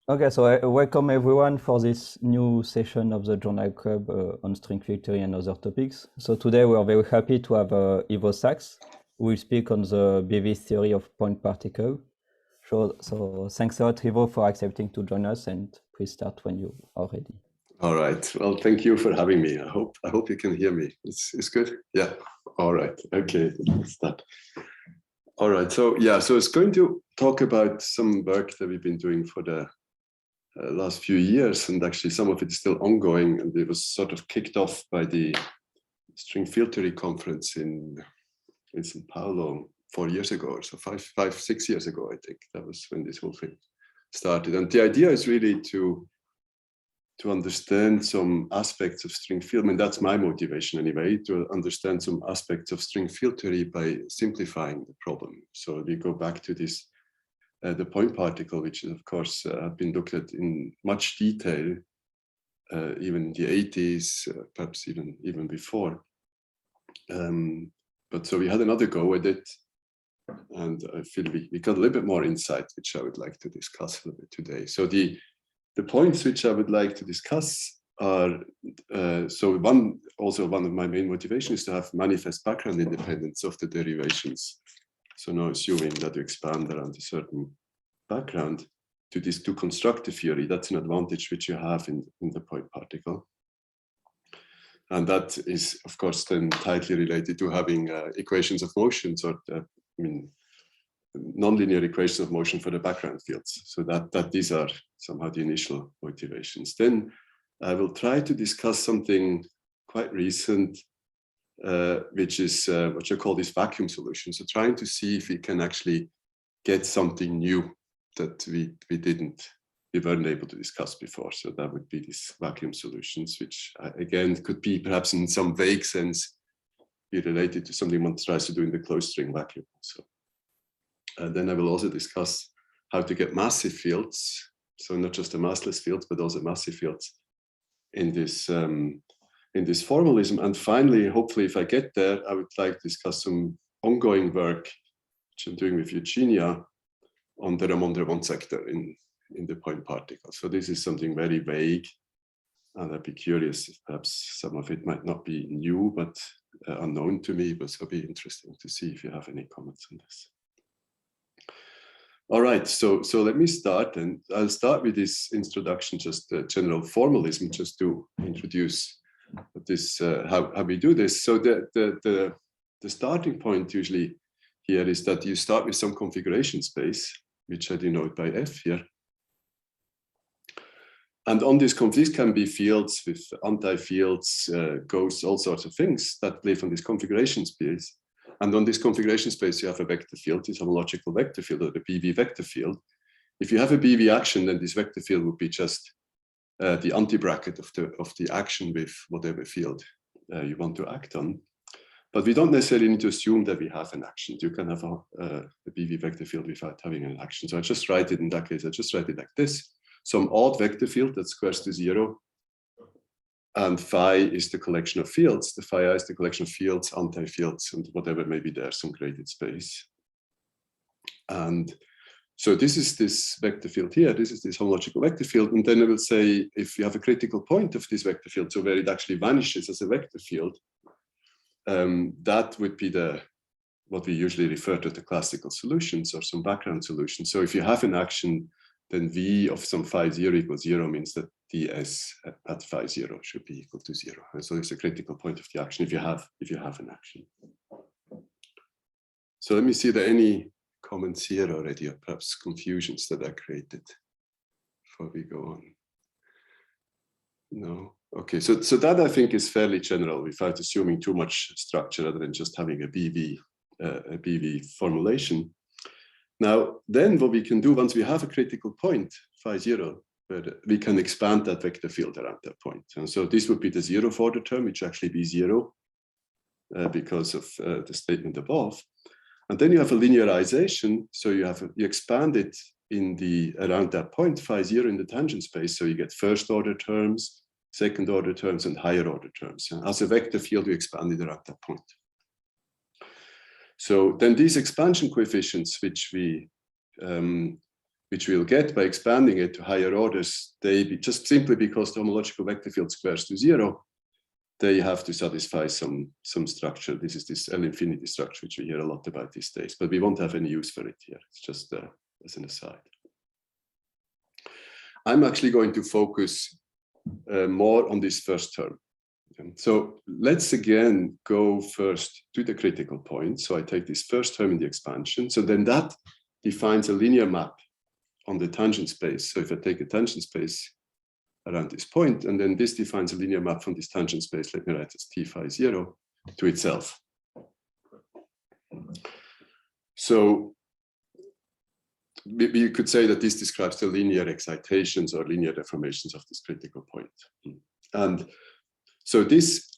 Okay, so welcome everyone for this new session of the Journal Club on string theory and other topics. So today we are very happy to have Ivo Sachs, who will speak on the BV theory of point particle. So thanks a lot, Ivo, for accepting to join us, and please start when you are ready. All right. Well, thank you for having me. I hope you can hear me. It's good. Yeah. All right. Okay. Let's start. All right. So it's going to talk about some work that we've been doing for the last few years, and actually some of it is still ongoing. And it was sort of kicked off by the string field theory conference in São Paulo 4 years ago, or so 6 years ago, I think. That was when this whole thing started. And the idea is really to understand some aspects of string field. I mean, that's my motivation anyway, to understand some aspects of string field theory by simplifying the problem. So we go back to this, the point particle, which is, of course, been looked at in much detail, even in the 80s, perhaps even before. But so we had another go at it, and I feel we got a little bit more insight, which I would like to discuss a little bit today. So the points which I would like to discuss are, one of my main motivations is to have manifest background independence of the derivations. So now assuming that you expand around a certain background to construct a theory, that's an advantage which you have in the point particle. And that is, of course, then tightly related to having equations of motions, or nonlinear equations of motion for the background fields. So that these are somehow the initial motivations. Then I will try to discuss something quite recent, which is what you call this vacuum solution. So trying to see if we can actually get something new that we weren't able to discuss before. So that would be these vacuum solutions, which again could be perhaps in some vague sense be related to something one tries to do in the closed string vacuum. So then I will also discuss how to get massive fields, so not just the massless fields, but also massive fields in this formalism. And finally, hopefully, if I get there, I would like to discuss some ongoing work which I'm doing with Eugenia on the Ramond-Ramond sector in the point particle. So this is something very vague, and I'd be curious if perhaps some of it might not be new, but unknown to me, but it'll be interesting to see if you have any comments on this. All right, so let me start, and I'll start with this introduction, just general formalism, just to introduce this, how we do this. So the starting point usually here is that you start with some configuration space, which I denote by F here. And on this can be fields with anti-fields, ghosts, all sorts of things that live on this configuration space. And on this configuration space, you have a vector field, this homological vector field, or the BV vector field. If you have a BV action, then this vector field would be just the anti-bracket of the action with whatever field you want to act on. But we don't necessarily need to assume that we have an action. You can have a BV vector field without having an action. So I just write it in that case, I just write it like this. Some odd vector field that squares to 0. And phi is the collection of fields. The phi I is the collection of fields, anti-fields, and whatever may be there, some graded space. And so this is this vector field here. This is this homological vector field. And then I will say, if you have a critical point of this vector field, so where it actually vanishes as a vector field, that would be what we usually refer to the classical solutions, or some background solutions. So if you have an action, then V of some phi 0 equals 0 means that ds at phi 0 should be equal to 0. And so it's a critical point of the action if you have an action. So let me see, are there any comments here already, or perhaps confusions that are created before we go on? No? Okay, so that I think is fairly general without assuming too much structure other than just having a BV formulation. Now, then what we can do once we have a critical point, phi 0, we can expand that vector field around that point. And so this would be the 0th order term, which actually be 0 because of the statement above. And then you have a linearization. So you expand it around that point, phi 0 in the tangent space. So you get first order terms, second order terms, and higher order terms. And as a vector field, you expand it around that point. So then these expansion coefficients, which we which we'll get by expanding it to higher orders, just simply because the homological vector field squares to 0, they have to satisfy some structure. This is this L infinity structure, which we hear a lot about these days, but we won't have any use for it here. It's just as an aside. I'm actually going to focus more on this first term. So let's again go first to the critical point. So I take this first term in the expansion. So then that defines a linear map on the tangent space. So if I take a tangent space around this point, and then this defines a linear map from this tangent space, let me write as T phi 0 to itself. So we could say that this describes the linear excitations or linear deformations of this critical point. And so this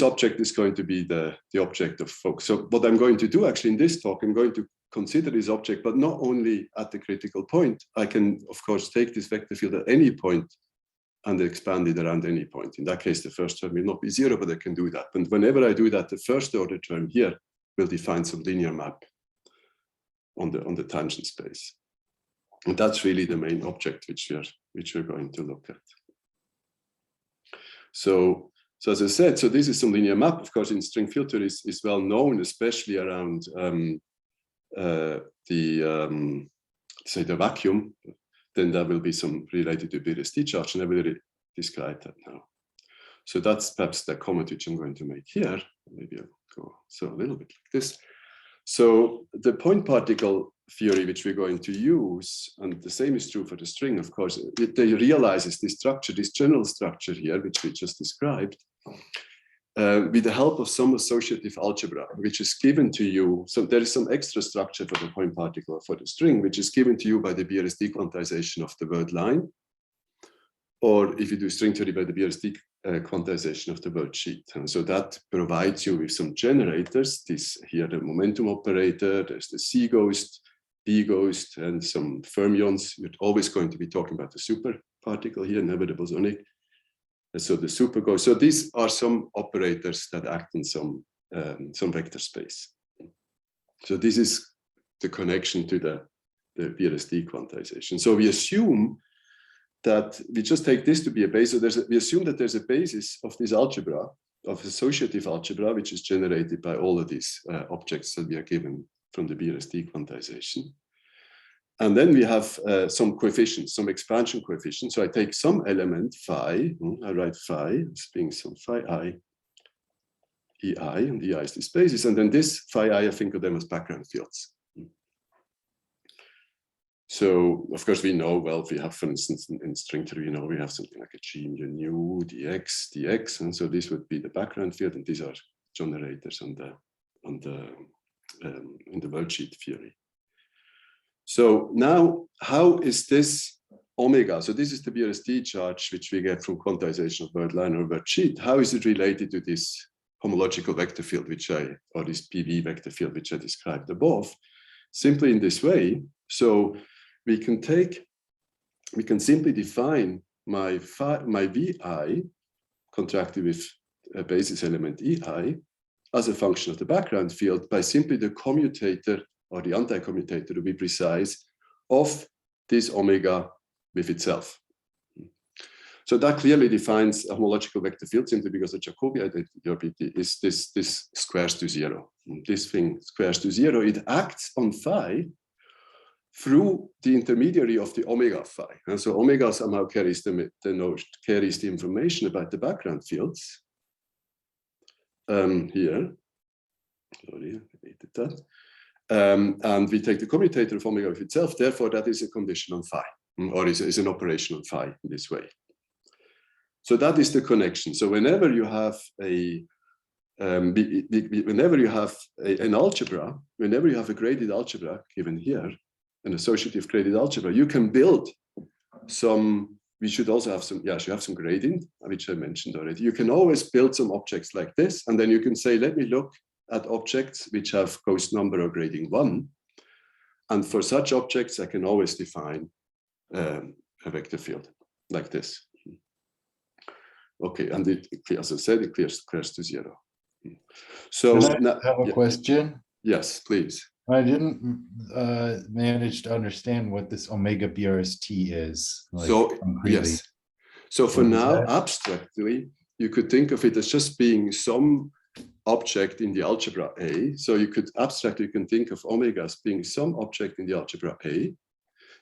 object is going to be the object of focus. So what I'm going to do actually in this talk, I'm going to consider this object, but not only at the critical point. I can, of course, take this vector field at any point and expand it around any point. In that case, the first term will not be 0, but I can do that. And whenever I do that, the first order term here will define some linear map on the tangent space. And that's really the main object which we're going to look at. So as I said, so this is some linear map. Of course, in string field theory is well known, especially around say the vacuum. Then there will be some related to BRST charge, and I will describe that now. So that's perhaps the comment which I'm going to make here. Maybe I'll go so a little bit like this. So the point particle theory which we're going to use, and the same is true for the string, of course, they realizes this structure, this general structure here, which we just described, with the help of some associative algebra, which is given to you. So there is some extra structure for the point particle for the string, which is given to you by the BRST quantization of the word line, or if you do string theory, by the BRST quantization of the worldsheet. And so that provides you with some generators. This here, the momentum operator, there's the C ghost, B ghost, and some fermions. You're always going to be talking about the super particle here, never the bosonic. And so the super ghost. So these are some operators that act in some vector space. So this is the connection to the BRST quantization. So we assume that we just take this to be a base. So we assume that there's a basis of this algebra, of associative algebra, which is generated by all of these objects that we are given from the BRST quantization. And then we have some coefficients, some expansion coefficients. So I take some element phi, I write phi as being some phi I, EI, and EI is this basis. And then this phi I think of them as background fields. So, of course, we know, well, we have, for instance, in string theory, we have something like a G mu dx, and so this would be the background field, and these are generators in the worldsheet theory. So now, how is this omega? So this is the BRST charge which we get from quantization of word line or worldsheet. How is it related to this homological vector field, or this PV vector field which I described above? Simply in this way. So we can simply define my VI contracted with a basis element EI as a function of the background field by simply the commutator, or the anti-commutator to be precise, of this omega with itself. So that clearly defines a homological vector field simply because the Jacobi identity is this squares to 0. This thing squares to 0. It acts on phi through the intermediary of the omega phi. And so omega somehow carries the information about the background fields. Here, sorry, I hated that. And we take the commutator of omega with itself. Therefore, that is a condition on phi, or is an operation on phi in this way. So that is the connection. So whenever you have an algebra, whenever you have a graded algebra given here, an associative graded algebra, you can build some. We should also have some. Yes, you have some gradient, which I mentioned already. You can always build some objects like this, and then you can say, let me look at objects which have ghost number or grading 1. And for such objects, I can always define a vector field like this. Okay, and as I said, it clears to 0. So can I have a question? Yes, please. I didn't manage to understand what this omega BRST is. Like, so concretely. yes. So for now, abstractly, you could think of it as just being some object in the algebra A. So you could abstractly, you can think of omega as being some object in the algebra A,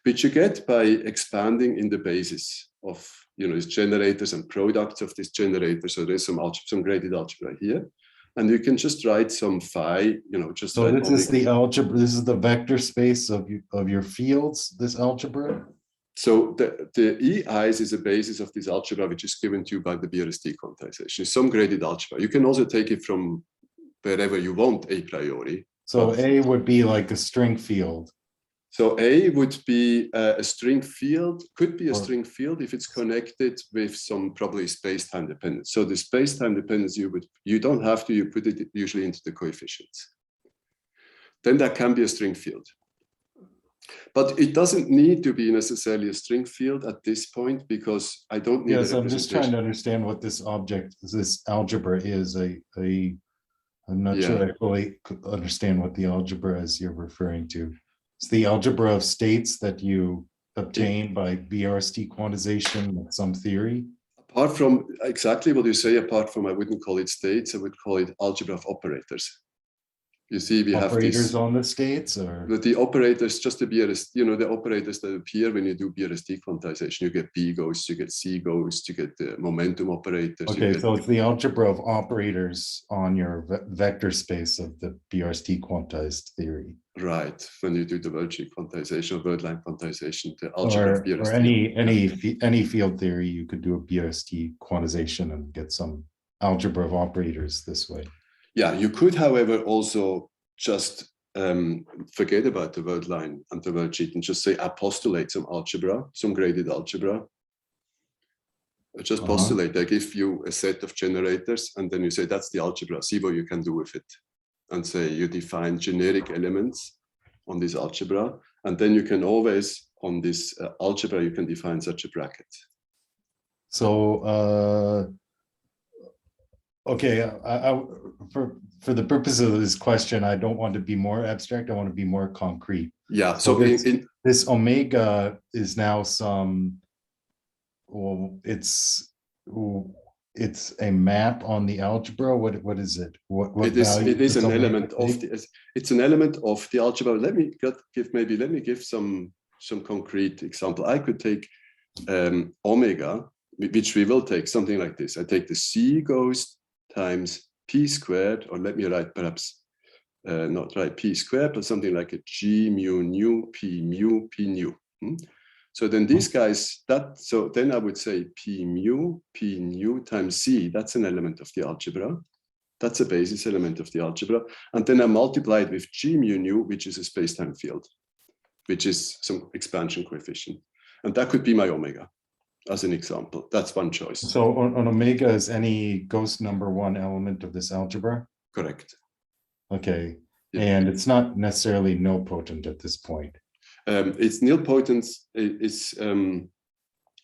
which you get by expanding in the basis of, these generators and products of this generator. So there's some graded algebra here. And you can just write some phi, just so this omega. is the algebra, this is the vector space of your fields, this algebra? So the EIs is a basis of this algebra, which is given to you by the BRST quantization. It's some graded algebra. You can also take it from wherever you want a priori. So A would be like a string field. So A would be a string field, could be a string field if it's connected with some probably space-time dependence. So the space-time dependence, you don't have to, you put it usually into the coefficients. Then that can be a string field. But it doesn't need to be necessarily a string field at this point, because I don't need. Yes, I'm just trying to understand what this object, this algebra is. I'm not sure I fully understand what the algebra is you're referring to. It's the algebra of states that you obtain by BRST quantization with some theory. Apart from exactly what you say, apart from, I wouldn't call it states, I would call it algebra of operators. You see, we operators have this, on the states, or the operators, just the BRST, the operators that appear when you do BRST quantization. You get B ghosts, you get C ghosts, you get the momentum operators. Okay, so it's the algebra of operators on your vector space of the BRST quantized theory. Right, when you do the worldsheet quantization or word line quantization, the algebra of BRST. Or any field theory, you could do a BRST quantization and get some algebra of operators this way. Yeah, you could, however, also just forget about the word line and the worldsheet and just say apostulate some algebra, some graded algebra. Just postulate, I give you a set of generators, and then you say that's the algebra, see what you can do with it. And say you define generic elements on this algebra, and then you can always, on this algebra, you can define such a bracket. So, okay, for the purpose of this question, I don't want to be more abstract, I want to be more concrete. Yeah, so this omega is now some, well, it's a map on the algebra. What is it? What value? It is an element of the. It's an element of the algebra. Let me give some concrete example. I could take omega, which we will take something like this. I take the C ghost times p squared, or let me write perhaps not write p squared, but something like a g mu nu p nu. So then these guys, so then I would say p nu times c, that's an element of the algebra. That's a basis element of the algebra. And then I multiply it with g mu nu, which is a space-time field, which is some expansion coefficient. And that could be my omega as an example. That's one choice. So on omega is any ghost number one element of this algebra? Correct. Okay. Yeah. And it's not necessarily nilpotent at this point. It's nilpotent.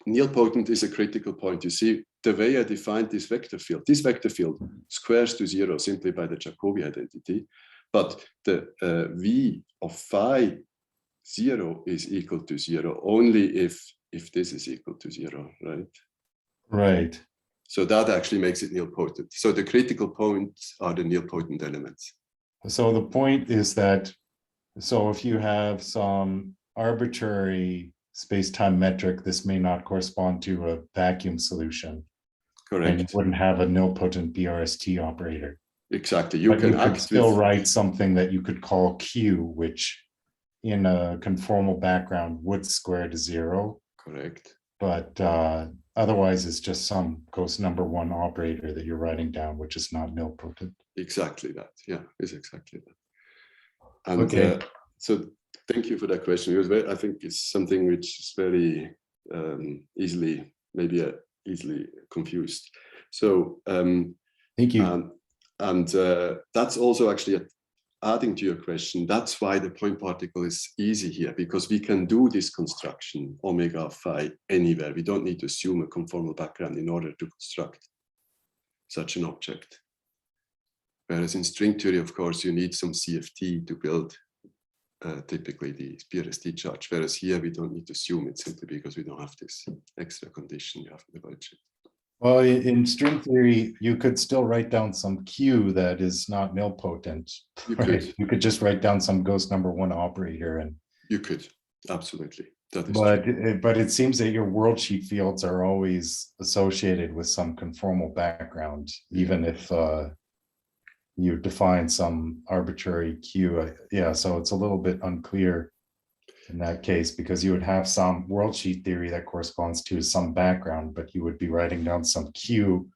Nilpotent is a critical point. You see, the way I defined this vector field squares to zero simply by the Jacobi identity, but the v of phi 0 is equal to 0 only if this is equal to 0, right? Right. So that actually makes it nilpotent. So the critical points are the nilpotent elements. So the point is that, so if you have some arbitrary space-time metric, this may not correspond to a vacuum solution. Correct. And you wouldn't have a nilpotent BRST operator. Exactly. You could still write something that you could call Q, which in a conformal background would square to 0. Correct. But otherwise, it's just some ghost number one operator that you're writing down, which is not nilpotent. Exactly that. Yeah, it's exactly that. And okay. So thank you for that question. It was I think it's something which is very easily confused. So thank you. And that's also actually adding to your question. That's why the point particle is easy here, because we can do this construction omega phi anywhere. We don't need to assume a conformal background in order to construct such an object. Whereas in string theory, of course, you need some CFT to build typically the BRST charge, whereas here we don't need to assume it simply because we don't have this extra condition you have in the worldsheet. Well, in string theory, you could still write down some Q that is not nilpotent. You right? could. You could just write down some ghost number one operator, and you could absolutely. That is but it seems that your worldsheet fields are always associated with some conformal background, even if you define some arbitrary Q. Yeah, so it's a little bit unclear in that case, because you would have some worldsheet theory that corresponds to some background, but you would be writing down some Q,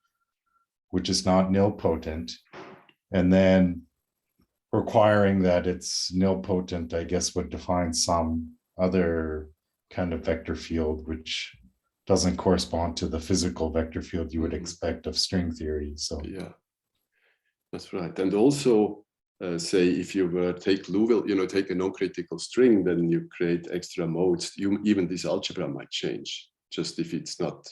which is not nilpotent, and then requiring that it's nilpotent, I guess, would define some other kind of vector field, which doesn't correspond to the physical vector field you would expect of string theory. So yeah, that's right. And also, say if you were take Liouville, take a non-critical string, then you create extra modes. Even this algebra might change, just if it's not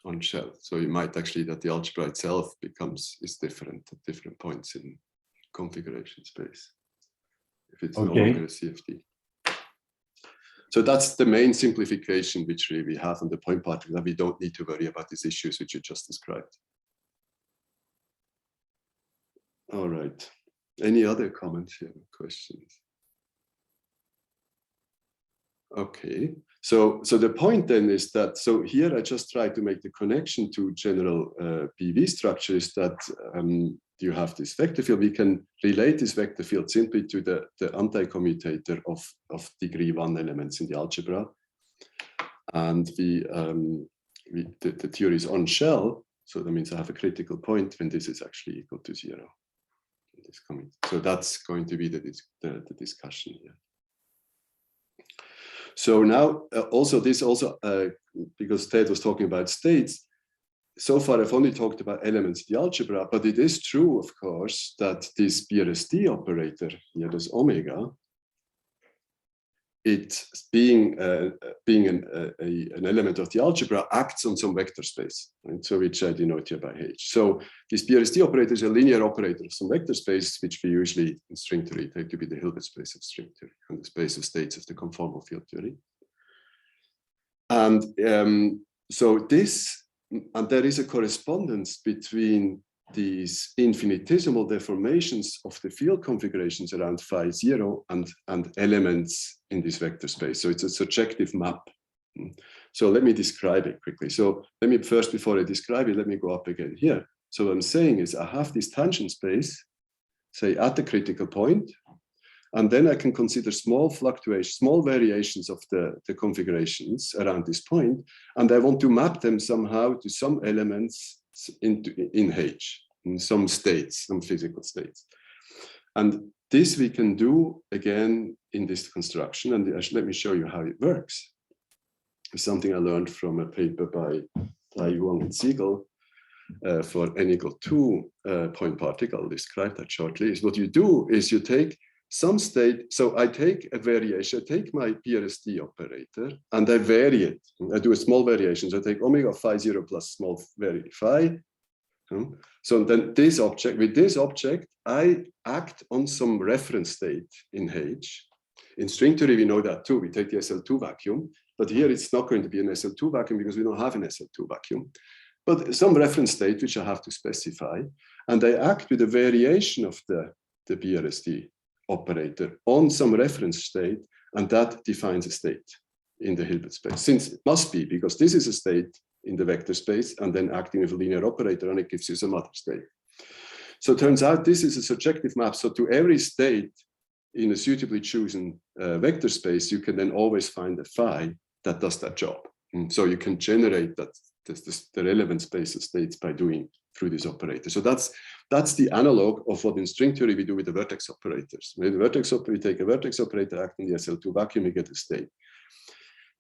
on shell. So you might actually that the algebra itself is different at different points in configuration space if it's no longer a CFT. So that's the main simplification which we have on the point particle, that we don't need to worry about these issues which you just described. All right. Any other comments here, questions? Okay, so the point then is that, so here I just try to make the connection to general PV structures that you have this vector field. We can relate this vector field simply to the anti-commutator of degree 1 elements in the algebra. And the theory is on shell, so that means I have a critical point when this is actually equal to 0. So that's going to be the discussion here. So now because Ted was talking about states, so far I've only talked about elements in the algebra, but it is true, of course, that this BRST operator here, this omega, it being an element of the algebra, acts on some vector space, right? So which I denote here by H. So this BRST operator is a linear operator of some vector space, which we usually in string theory take to be the Hilbert space of string theory and the space of states of the conformal field theory. And so there is a correspondence between these infinitesimal deformations of the field configurations around phi 0 and elements in this vector space. So it's a surjective map. So let me describe it quickly. So let me first, before I describe it, let me go up again here. So what I'm saying is I have this tangent space, say at the critical point, and then I can consider small fluctuations, small variations of the configurations around this point, and I want to map them somehow to some elements in H, in some states, some physical states. And this we can do again in this construction, and let me show you how it works. It's something I learned from a paper by Yuang and Siegel for n equal 2 point particle. I'll describe that shortly. Is what you do is you take some state, so I take a variation, I take my BRST operator and I vary it. I do a small variation. So I take omega phi 0 plus small vary phi. So then this object, with this object, I act on some reference state in H. In string theory, we know that too. We take the SL2 vacuum, but here it's not going to be an SL2 vacuum because we don't have an SL2 vacuum. But some reference state which I have to specify, and I act with a variation of the BRST operator on some reference state, and that defines a state in the Hilbert space. Since it must be, because this is a state in the vector space, and then acting with a linear operator, and it gives you some other state. So it turns out this is a surjective map. So to every state in a suitably chosen vector space, you can then always find a phi that does that job. And so you can generate that the relevant space of states by doing through this operator. So that's the analog of what in string theory we do with the vertex operators. With the vertex operator, we take a vertex operator, act in the SL2 vacuum, we get a state.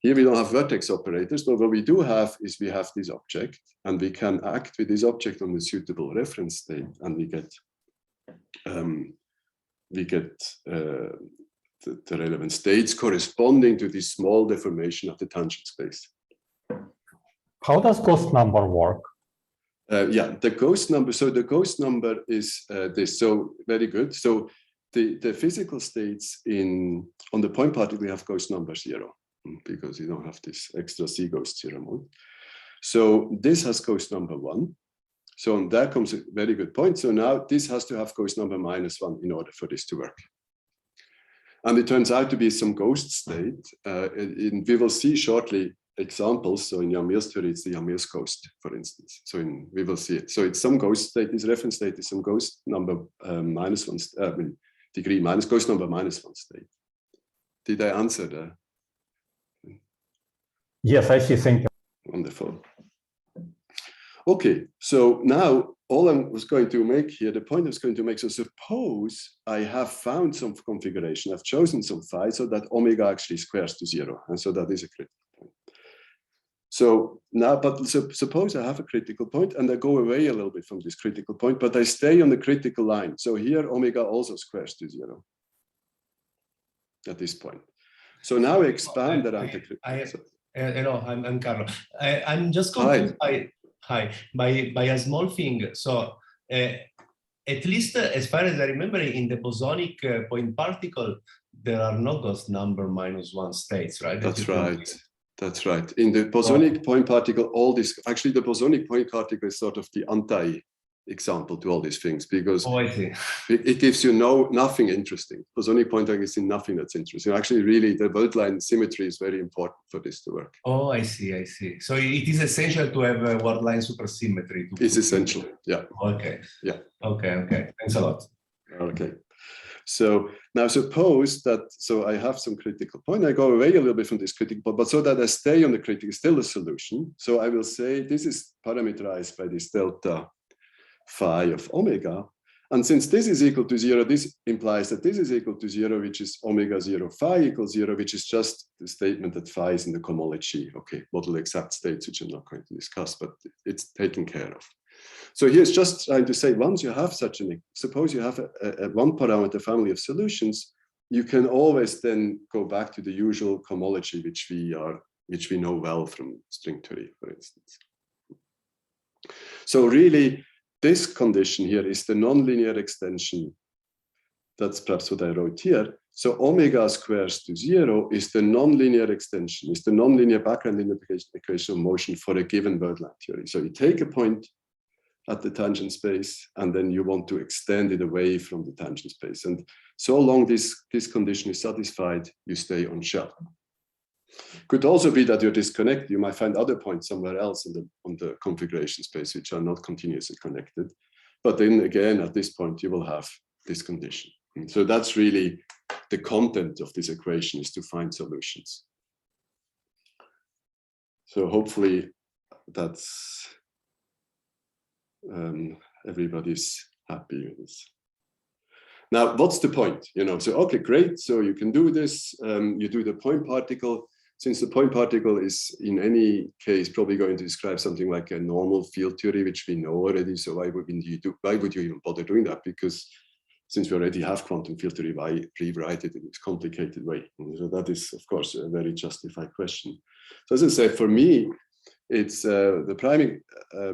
Here we don't have vertex operators, but what we do have is we have this object, and we can act with this object on the suitable reference state, and we get the relevant states corresponding to this small deformation of the tangent space. How does ghost number work? Yeah, the ghost number. So the ghost number is this. So very good. So the physical states on the point particle, you have ghost number 0, because you don't have this extra C ghost 0 mode. So this has ghost number 1. So there comes a very good point. So now this has to have ghost number -1 in order for this to work. And it turns out to be some ghost state. We will see shortly examples. So in Yamir's theory, it's the Yamir's ghost, for instance. So we will see it. So it's some ghost state. This reference state is some ghost number -1, degree minus ghost number -1 state. Did I answer that? Yes, I see. Thank you. Wonderful. Okay, so now all I was going to make here, the point I was going to make, so suppose I have found some configuration, I've chosen some phi so that omega actually squares to 0, and so that is a critical point. So now, but suppose I have a critical point and I go away a little bit from this critical point, but I stay on the critical line. So here omega also squares to 0 at this point. So now I expand around the critical. Hello, I'm Carlo. I'm just confused by a small thing. So at least as far as I remember, in the bosonic point particle, there are no ghost number -1 states, right? That's right. That's right. In the bosonic point particle, all this, actually the bosonic point particle is sort of the anti-example to all these things, because I see. it gives you nothing interesting. Bosonic point particle is in nothing that's interesting. Actually, really, the word line symmetry is very important for this to work. Oh, I see, I see. So it is essential to have a word line supersymmetry. It's essential, yeah. Okay. Yeah. Okay. Thanks a lot. Okay. So now suppose that, so I have some critical point, I go away a little bit from this critical point, but so that I stay on the critical, still a solution. So I will say this is parameterized by this delta phi of omega. And since this is equal to 0, this implies that this is equal to 0, which is omega 0 phi equals 0, which is just the statement that phi is in the cohomology. Okay, model exact states, which I'm not going to discuss, but it's taken care of. So here's just trying to say, once you have such an, suppose you have a one parameter family of solutions, you can always then go back to the usual cohomology, which we know well from string theory, for instance. So really, this condition here is the nonlinear extension. That's perhaps what I wrote here. So omega squares to 0 is the nonlinear extension, is the nonlinear background equation of motion for a given word line theory. So you take a point at the tangent space, and then you want to extend it away from the tangent space. And so long this condition is satisfied, you stay on shell. Could also be that you're disconnected. You might find other points somewhere else on the configuration space, which are not continuously connected. But then again, at this point, you will have this condition. And so that's really the content of this equation, is to find solutions. So hopefully that's everybody's happy with this. Now, what's the point? So okay, great. So you can do this. You do the point particle. Since the point particle is in any case probably going to describe something like a normal field theory, which we know already. So why would you even bother doing that? Because since we already have quantum field theory, why rewrite it in this complicated way? And so that is, of course, a very justified question. So as I said, for me, it's the primary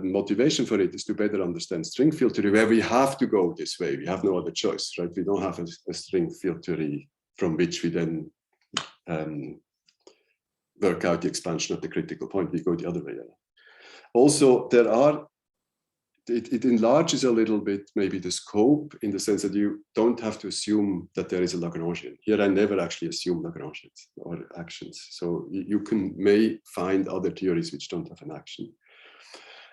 motivation for it is to better understand string field theory, where we have to go this way. We have no other choice, right? We don't have a string field theory from which we then work out the expansion at the critical point. We go the other way. Also, it enlarges a little bit maybe the scope, in the sense that you don't have to assume that there is a Lagrangian. Here I never actually assume Lagrangians or actions. So you may find other theories which don't have an action.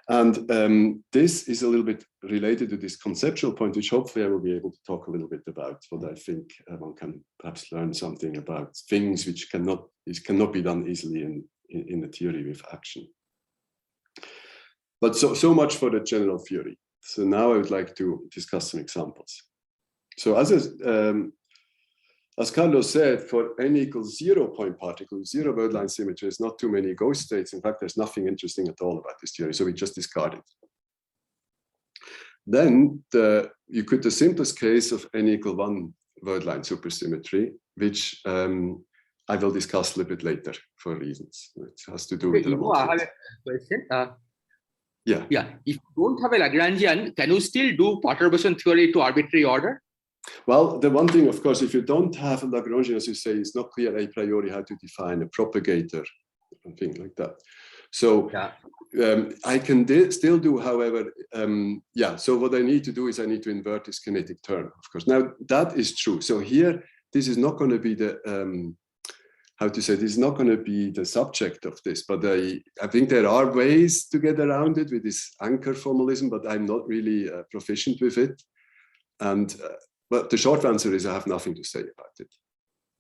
And this is a little bit related to this conceptual point, which hopefully I will be able to talk a little bit about, what I think one can perhaps learn something about things which cannot be done easily in the theory with action. But so much for the general theory. So now I would like to discuss some examples. So as Carlos said, for n equals 0 point particle, 0 word line symmetry, there's not too many ghost states. In fact, there's nothing interesting at all about this theory. So we just discard it. Then you could the simplest case of n equal 1 word line supersymmetry, which I will discuss a little bit later for reasons. It has to do with the I have a question. Yeah. If you don't have a Lagrangian, can you still do perturbation theory to arbitrary order? Well, the one thing, of course, if you don't have a Lagrangian, as you say, it's not clear a priori how to define a propagator and things like that. So I can still do, however, so what I need to do is I need to invert this kinetic term, of course. Now, that is true. So here, this is not going to be the, this is not going to be the subject of this, but I think there are ways to get around it with this anchor formalism, but I'm not really proficient with it. And but the short answer is I have nothing to say about it.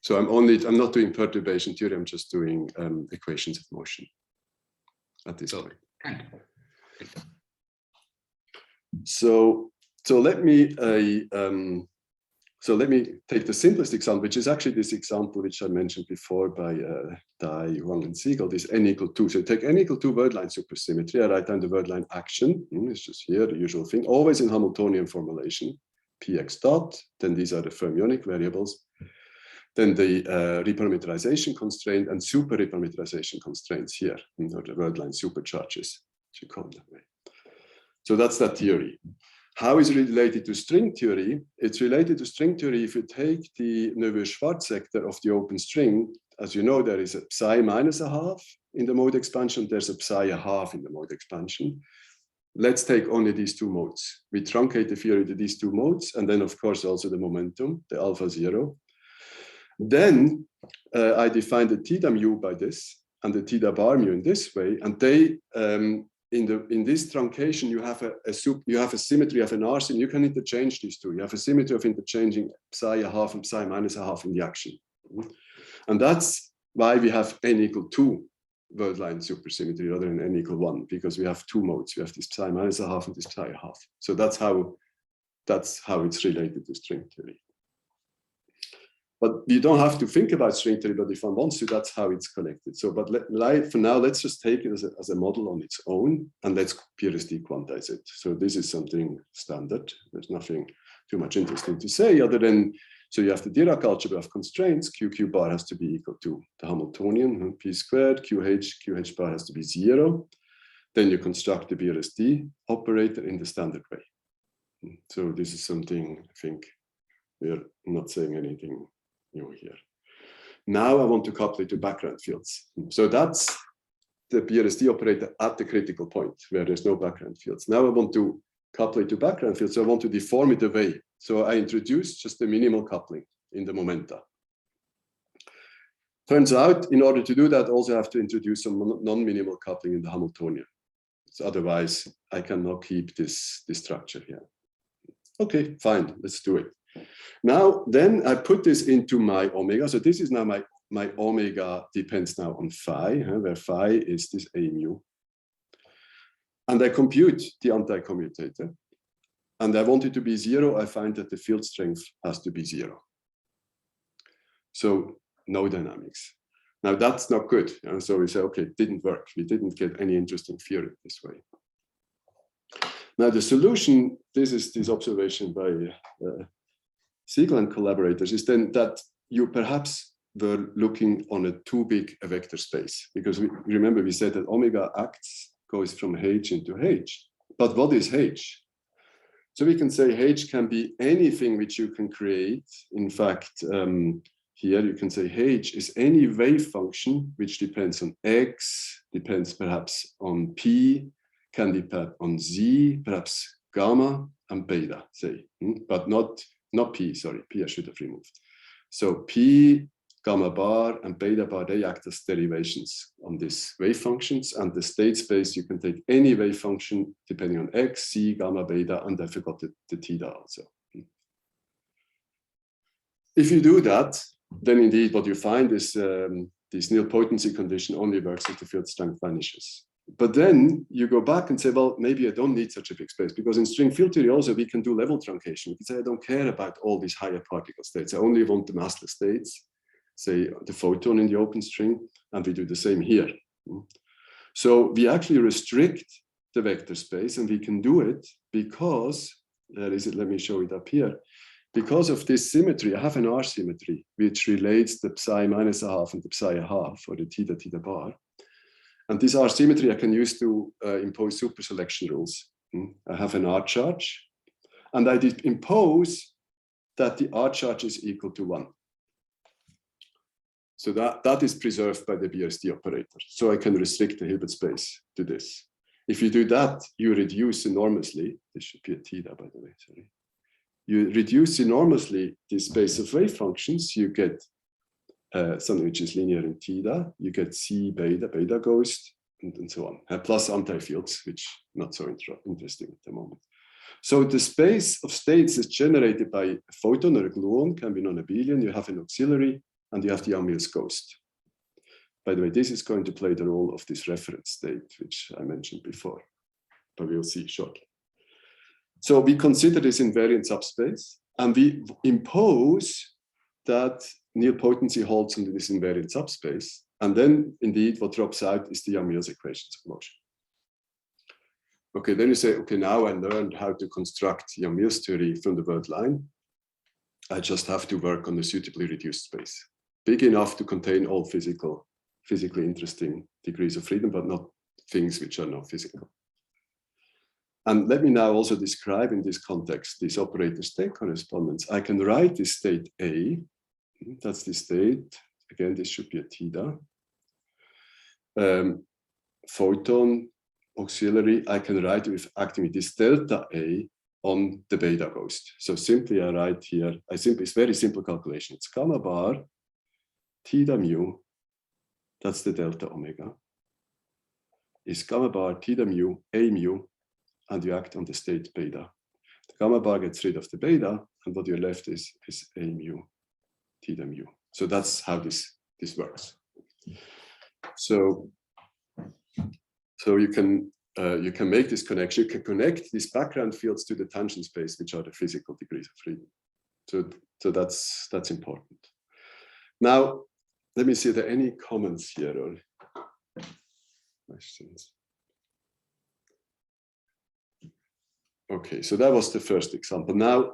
So I'm not doing perturbation theory, I'm just doing equations of motion at this point. So let me take the simplest example, which is actually this example which I mentioned before by Dai, Wang, and Siegel, this n equal 2. So take n equal 2 word line supersymmetry. I write down the word line action. It's just here, the usual thing, always in Hamiltonian formulation. Px dot, then these are the fermionic variables, then the reparameterization constraint and super reparameterization constraints here, or the word line supercharges, as you call them that way. So that's that theory. How is it related to string theory? It's related to string theory if you take the Neveu-Schwarz sector of the open string. As you know, there is a psi minus a half in the mode expansion, there's a psi a half in the mode expansion. Let's take only these two modes. We truncate the theory to these two modes, and then, of course, also the momentum, the alpha 0. Then I define the theta mu by this, and the theta bar mu in this way, and they in this truncation you have a symmetry, you have an R symmetry. You can interchange these two. You have a symmetry of interchanging psi a half and psi minus a half in the action, and that's why we have n equal 2. Word line supersymmetry rather than n equal 1, because we have two modes. We have this psi minus a half and this psi a half. So that's how it's related to string theory. But you don't have to think about string theory, but if one wants to, that's how it's collected. So, but for now, let's just take it as a model on its own, and let's PRST quantize it. So this is something standard. There's nothing too much interesting to say other than, so you have the Dirac algebra of constraints. QQ bar has to be equal to the Hamiltonian, p squared, QH bar has to be 0. Then you construct the BRST operator in the standard way. So this is something, I think, we're not saying anything new here. Now I want to couple it to background fields. So that's the BRST operator at the critical point where there's no background fields. Now I want to couple it to background fields. So I want to deform it away. So I introduce just the minimal coupling in the momenta. Turns out, in order to do that, also have to introduce some non-minimal coupling in the Hamiltonian. So otherwise, I cannot keep this structure here. Okay, fine, let's do it. Now, then I put this into my omega. So this is now my omega depends now on phi, where phi is this a mu. And I compute the anti-commutator. And I want it to be 0. I find that the field strength has to be 0. So no dynamics. Now that's not good. And so we say, okay, it didn't work. We didn't get any interesting theory this way. Now the solution, this is this observation by Siegel and collaborators, is then that you perhaps were looking on a too big a vector space, because remember we said that omega acts goes from H into H. But what is H? So we can say H can be anything which you can create. In fact, here you can say H is any wave function which depends on X, depends perhaps on P, can depend on Z, perhaps gamma and beta, say, but not P, sorry, P I should have removed. So P, gamma bar and beta bar, they act as derivations on these wave functions, and the state space, you can take any wave function depending on X, C, gamma, beta, and I forgot the theta also. If you do that, then indeed what you find is this nilpotency condition only works if the field strength vanishes. But then you go back and say, well, maybe I don't need such a big space, because in string field theory also we can do level truncation. We can say I don't care about all these higher particle states. I only want the massless states, say the photon in the open string, and we do the same here. So we actually restrict the vector space, and we can do it because, let me show it up here. Because of this symmetry, I have an R symmetry, which relates the psi minus a half and the psi a half, or the theta bar. And this R symmetry I can use to impose super selection rules. I have an R charge, and I impose that the R charge is equal to 1. So that is preserved by the BRST operator. So I can restrict the Hilbert space to this. If you do that, you reduce enormously. This should be a theta, by the way, sorry. You reduce enormously the space of wave functions. You get something which is linear in theta. You get C beta, beta ghost, and so on. Plus anti-fields, which not so interesting at the moment. So the space of states is generated by a photon or a gluon, can be non-abelian. You have an auxiliary, and you have the Yang-Mills ghost. By the way, this is going to play the role of this reference state, which I mentioned before, but we'll see shortly. So we consider this invariant subspace, and we impose that nilpotency holds into this invariant subspace. And then, indeed, what drops out is the Yang-Mills equations of motion. Okay, then you say, okay, now I learned how to construct Yang-Mills theory from the word line. I just have to work on a suitably reduced space, big enough to contain all physically interesting degrees of freedom, but not things which are not physical. And let me now also describe in this context this operator state correspondence. I can write this state A, that's the state. Again, this should be a theta. Photon, auxiliary, I can write with acting with this delta A on the beta ghost. So simply I write here, it's very simple calculation. It's gamma bar, theta mu, that's the delta omega, is gamma bar, theta mu, A mu, and you act on the state beta. The gamma bar gets rid of the beta, and what you're left is A mu, theta mu. So that's how this works. So you can make this connection. You can connect these background fields to the tangent space, which are the physical degrees of freedom. So that's important. Now, let me see, are there any comments here or questions? Okay, so that was the first example. Now,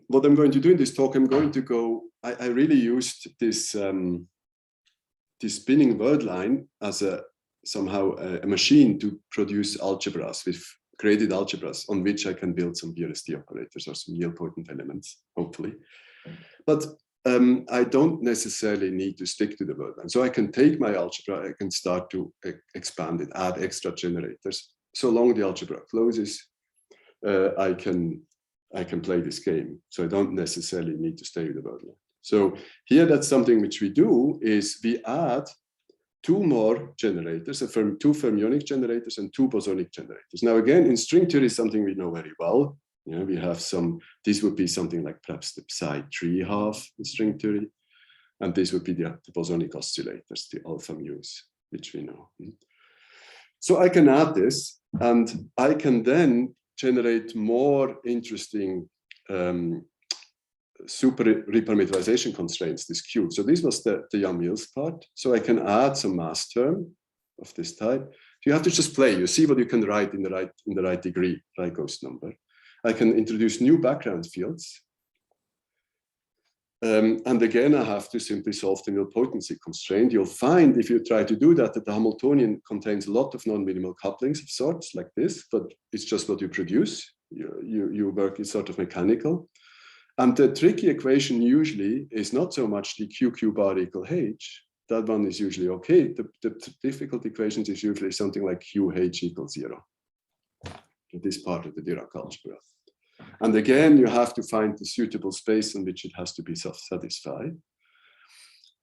what I'm going to do in this talk, I'm going to go, I really used this, this spinning word line as somehow a machine to produce algebras with graded algebras on which I can build some BRST operators or some nilpotent elements, hopefully. But I don't necessarily need to stick to the word line. So I can take my algebra, I can start to expand it, add extra generators. So long the algebra closes, I can play this game. So I don't necessarily need to stay with the word line. So here, that's something which we do is we add two more generators, two fermionic generators and two bosonic generators. Now, again, in string theory, something we know very well. You know, we have this would be something like perhaps the psi3 half in string theory. And this would be the bosonic oscillators, the alpha mus, which we know. So I can add this, and I can then generate more interesting super repermeabilization constraints, this Q. So this was the Yang-Mills part. So I can add some mass term of this type. You have to just play. You see what you can write in the right degree, right ghost number. I can introduce new background fields. And again, I have to simply solve the nilpotency constraint. You'll find if you try to do that the Hamiltonian contains a lot of non-minimal couplings of sorts like this, but it's just what you produce. You work, it's sort of mechanical. And the tricky equation usually is not so much the QQ bar equal H. That one is usually okay. The difficult equations is usually something like QH equals 0. This part of the Dirac algebra. And again, you have to find the suitable space in which it has to be satisfied.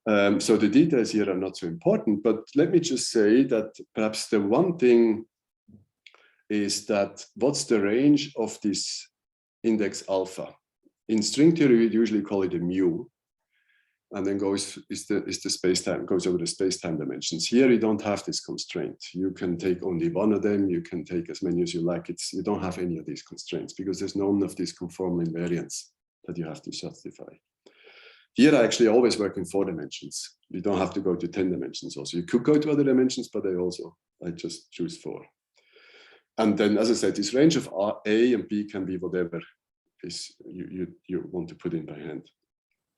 So the details here are not so important, but let me just say that perhaps the one thing is that what's the range of this index alpha? In string theory, we usually call it a mu, and then goes over the space-time dimensions. Here, you don't have this constraint. You can take only one of them. You can take as many as you like. You don't have any of these constraints because there's none of these conformal invariants that you have to justify. Here, I actually always work in 4 dimensions. You don't have to go to 10 dimensions also. You could go to other dimensions, but I just choose 4. And then, as I said, this range of A and B can be whatever is you want to put in by hand.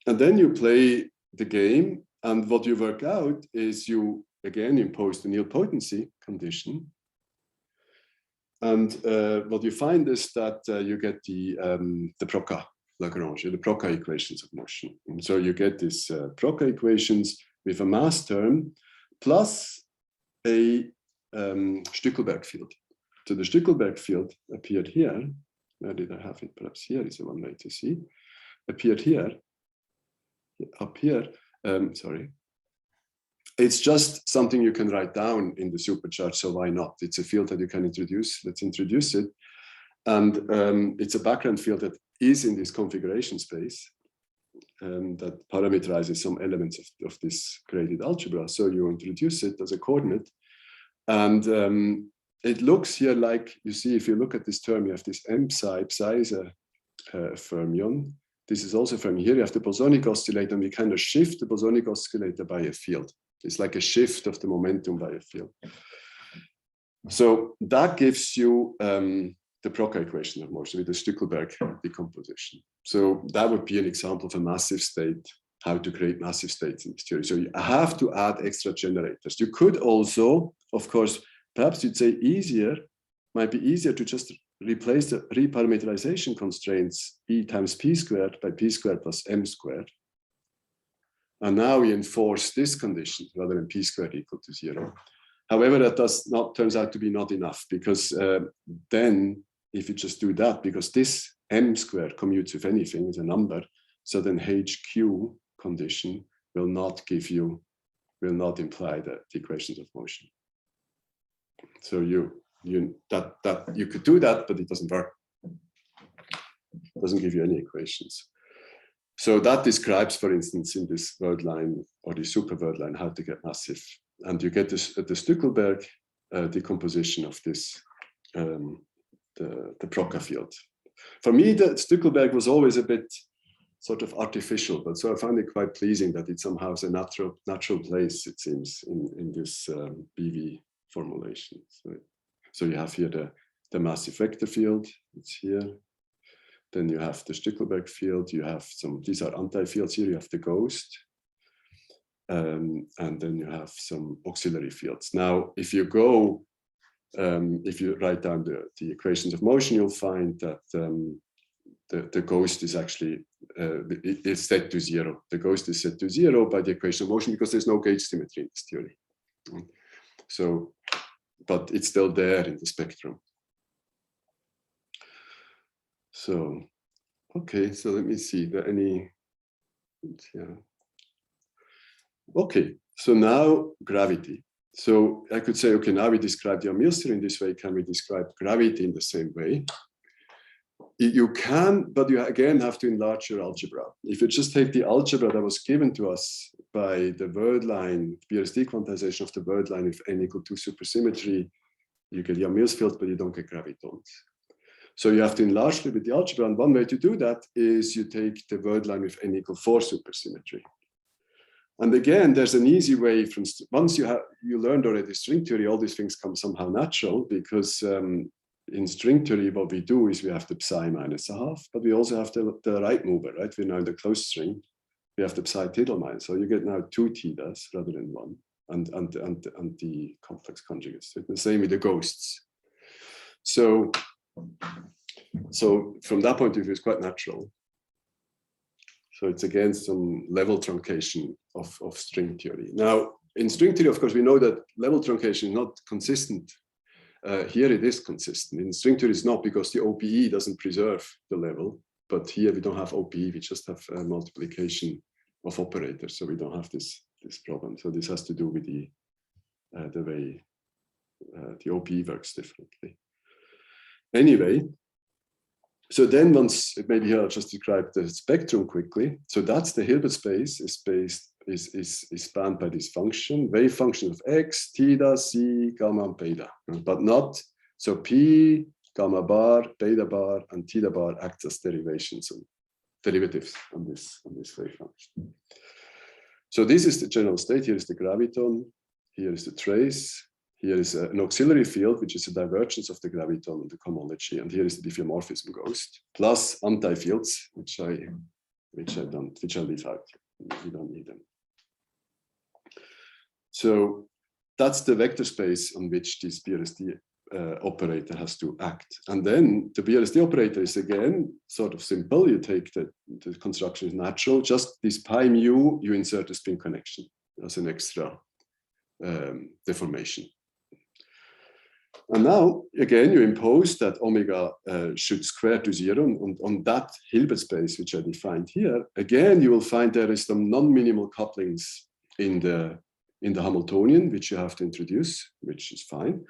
And then you play the game, and what you work out is you, again, impose the nilpotency condition. And what you find is that you get the Broca Lagrange, the Procca equations of motion. And so you get these Procca equations with a mass term plus a Stückelberg field. So the Stückelberg field appeared here. Where did I have it? Perhaps here is the one way to see. Appeared here, up here. Sorry. It's just something you can write down in the supercharge, so why not? It's a field that you can introduce. Let's introduce it. And it's a background field that is in this configuration space that parameterizes some elements of this graded algebra. So you introduce it as a coordinate. And it looks here like, you see, if you look at this term, you have this m psi. Psi is a fermion. This is also fermion. Here you have the bosonic oscillator, and we kind of shift the bosonic oscillator by a field. It's like a shift of the momentum by a field. So that gives you the Procca equation of motion with the Stückelberg decomposition. So that would be an example of a massive state, how to create massive states in this theory. So you have to add extra generators. You could also, of course, perhaps you'd say might be easier to just replace the reparameterization constraints E times P squared by P squared plus M squared. And now we enforce this condition rather than P squared equal to 0. However, that turns out to be not enough, because then if you just do that, because this M squared commutes with anything, is a number, so then HQ condition will not imply the equations of motion. So you could do that, but it doesn't work. It doesn't give you any equations. So that describes, for instance, in this word line or the super word line, how to get massive. And you get this, the Stückelberg decomposition of this, the Procca field. For me, the Stückelberg was always a bit sort of artificial, but so I found it quite pleasing that it somehow has a natural place, it seems, in this BV formulation. So you have here the massive vector field, it's here. Then you have the Stückelberg field, you have these are anti-fields here, you have the ghost. And then you have some auxiliary fields. Now, if you write down the equations of motion, you'll find that the ghost is actually is set to 0. The ghost is set to 0 by the equation of motion because there's no gauge symmetry in this theory. So, but it's still there in the spectrum. So, okay, so let me see, there any, yeah. Okay, so now gravity. So I could say, okay, now we describe the Mills theory in this way. Can we describe gravity in the same way? You can, but you again have to enlarge your algebra. If you just take the algebra that was given to us by the word line, BRST quantization of the word line with n equal to supersymmetry, you get your Mills field, but you don't get gravitons. So you have to enlarge a little bit the algebra. And one way to do that is you take the word line with n equal 4 supersymmetry. And again, there's an easy way from once you learned already string theory, all these things come somehow natural, because in string theory, what we do is we have the psi minus a half, but we also have the right mover, right? We're now in the closed string. We have the psi theta minus. So you get now 2 thetas rather than 1, and the complex conjugates. The same with the ghosts. So from that point of view, it's quite natural. So it's again some level truncation of string theory. Now, in string theory, of course, we know that level truncation is not consistent. Here it is consistent. In string theory, it's not, because the OPE doesn't preserve the level. But here we don't have OPE, we just have multiplication of operators. So we don't have this problem. So this has to do with the way the OPE works differently. Anyway, so then maybe here I'll just describe the spectrum quickly. So that's the Hilbert space is spanned by this function, wave function of x, theta, c, gamma, and beta, but not, so p, gamma bar, beta bar, and theta bar act as derivatives on this wave function. So this is the general state. Here is the graviton, here is the trace. Here is an auxiliary field, which is a divergence of the graviton in the cohomology, and here is the diffeomorphism ghost, plus anti-fields, which I leave out. We don't need them. So that's the vector space on which this BRST operator has to act. And then the BRST operator is again sort of simple. You take the construction is natural, just this pi mu, you insert a spin connection as an extra deformation. And now, again, you impose that omega should square to 0 on that Hilbert space, which I defined here. Again, you will find there is some non-minimal couplings in the Hamiltonian, which you have to introduce, which is fine.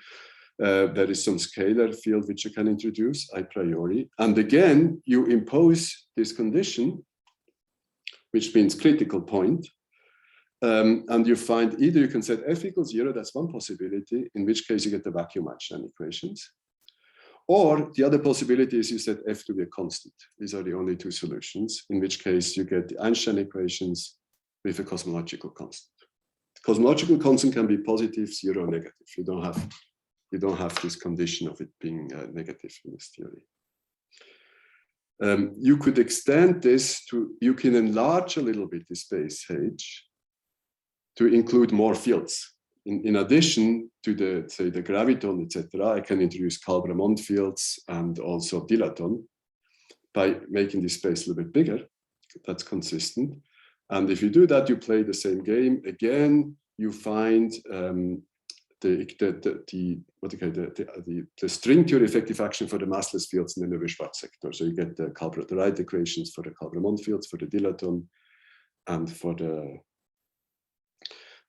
There is some scalar field which you can introduce a priori. And again, you impose this condition, which means critical point. And you find either you can set f equals 0, that's one possibility, in which case you get the vacuum Einstein equations. Or the other possibility is you set f to be a constant. These are the only two solutions, in which case you get the Einstein equations with a cosmological constant. The cosmological constant can be positive, 0, or negative. You don't have this condition of it being negative in this theory. You could extend this to, you can enlarge a little bit the space H to include more fields. In addition to the, say, the graviton, etc., I can introduce Kalb-Ramond fields and also dilaton by making this space a little bit bigger. That's consistent. And if you do that, you play the same game. Again, you find the string theory effective action for the massless fields in the Lewis-Schwarz sector. So you get the Wright equations for the Kalb-Ramond fields, for the dilaton, and for the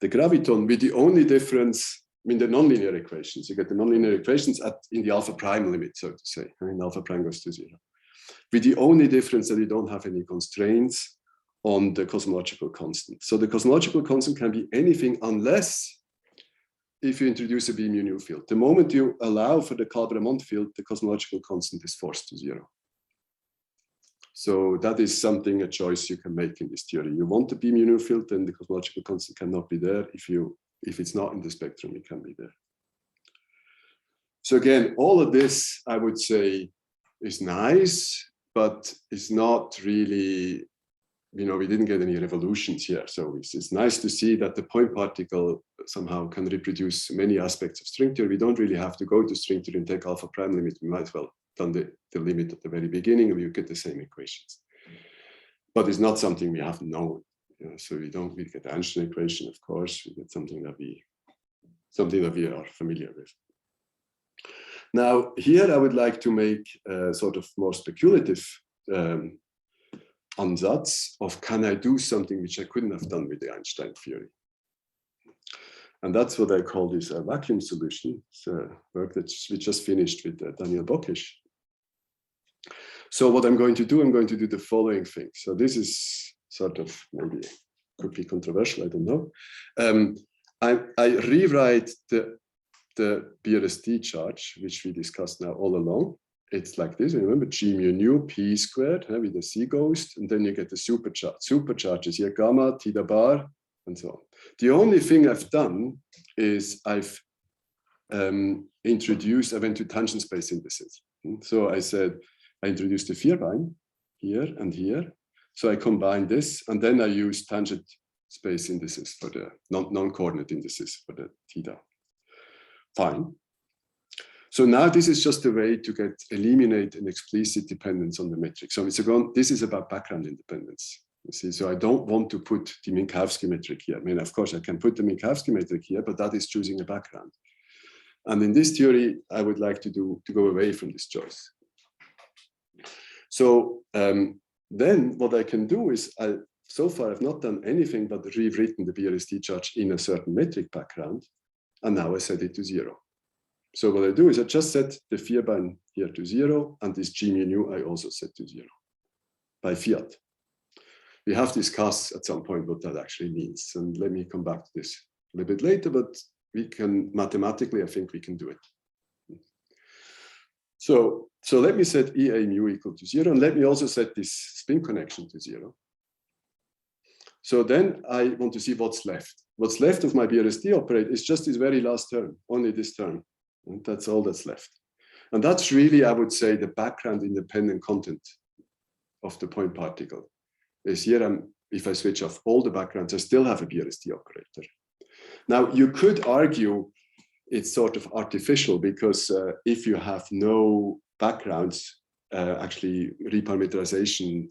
graviton, with the only difference, I mean, the nonlinear equations. You get the nonlinear equations in the alpha prime limit, so to say, and alpha prime goes to 0. With the only difference that you don't have any constraints on the cosmological constant. So the cosmological constant can be anything unless if you introduce a B mu nu field. The moment you allow for the Kalb-Ramond field, the cosmological constant is forced to 0. So that is something, a choice you can make in this theory. You want the B mu nu field, then the cosmological constant cannot be there. If it's not in the spectrum, it can be there. So again, all of this, I would say, is nice, but it's not really, we didn't get any revolutions here. So it's nice to see that the point particle somehow can reproduce many aspects of string theory. We don't really have to go to string theory and take alpha prime limit. We might as well done the limit at the very beginning, and we get the same equations. But it's not something we have known. So we don't really get the Einstein equation, of course. We get something that we are familiar with. Now, here I would like to make a sort of more speculative ansatz of, can I do something which I couldn't have done with the Einstein theory? And that's what I call this vacuum solution. It's a work that we just finished with Daniel Bockisch. So what I'm going to do the following thing. So this is sort of, maybe could be controversial, I don't know. I rewrite the BRST charge, which we discussed now all along. It's like this, remember, G mu nu P squared with the C ghost, and then you get the supercharge. Supercharge is here gamma, theta bar, and so on. The only thing I've done is I've introduced, I went to tangent space indices. So I said, I introduced the Vierbein here and here. So I combine this, and then I use tangent space indices for the non-coordinate indices for the theta. Fine. So now this is just a way to eliminate an explicit dependence on the metric. So this is about background independence. You see, so I don't want to put the Minkowski metric here. I mean, of course, I can put the Minkowski metric here, but that is choosing a background. And in this theory, I would like to go away from this choice. So then what I can do is, so far I've not done anything but rewritten the BRST charge in a certain metric background, and now I set it to 0. So what I do is I just set the Vierbein here to 0, and this G mu nu I also set to 0 by fiat. We have to discuss at some point what that actually means, and let me come back to this a little bit later, but we can mathematically, I think we can do it. So let me set EA mu equal to 0, and let me also set this spin connection to 0. So then I want to see what's left. What's left of my BRST operator is just this very last term, only this term. And that's all that's left. And that's really, I would say, the background independent content of the point particle. Is here, if I switch off all the backgrounds, I still have a BRST operator. Now, you could argue it's sort of artificial, because if you have no backgrounds, actually reparameterization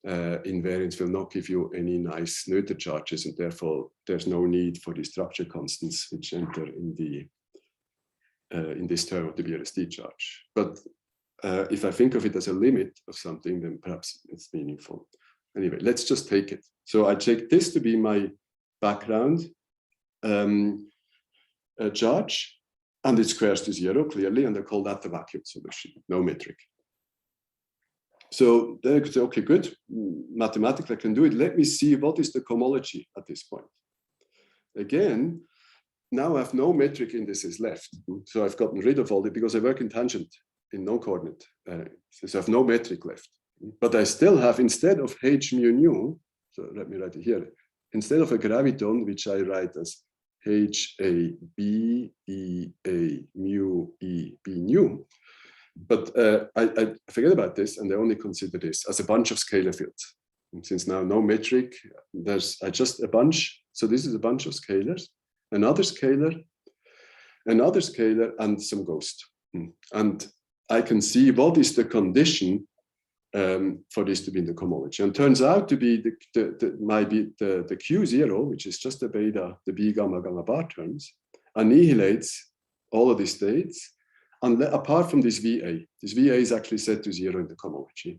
invariance will not give you any nice Noether charges, and therefore there's no need for the structure constants which enter in this term of the BRST charge. But if I think of it as a limit of something, then perhaps it's meaningful. Anyway, let's just take it. So I take this to be my background charge, and it squares to 0 clearly, and I call that the vacuum solution, no metric. So then I could say, okay, good, mathematically I can do it. Let me see what is the cohomology at this point. Again, now I have no metric indices left. So I've gotten rid of all it because I work in tangent, in non-coordinate. So I have no metric left. But I still have, instead of h mu nu, so let me write it here, instead of a graviton, which I write as h a b e a mu e b nu, but I forget about this, and I only consider this as a bunch of scalar fields. And since now no metric, there's just a bunch. So this is a bunch of scalars, another scalar, and some ghost. And I can see what is the condition for this to be in the cohomology. And turns out to be the Q0, which is just the beta, the B gamma gamma bar terms, annihilates all of these states. And apart from this VA is actually set to 0 in the cohomology.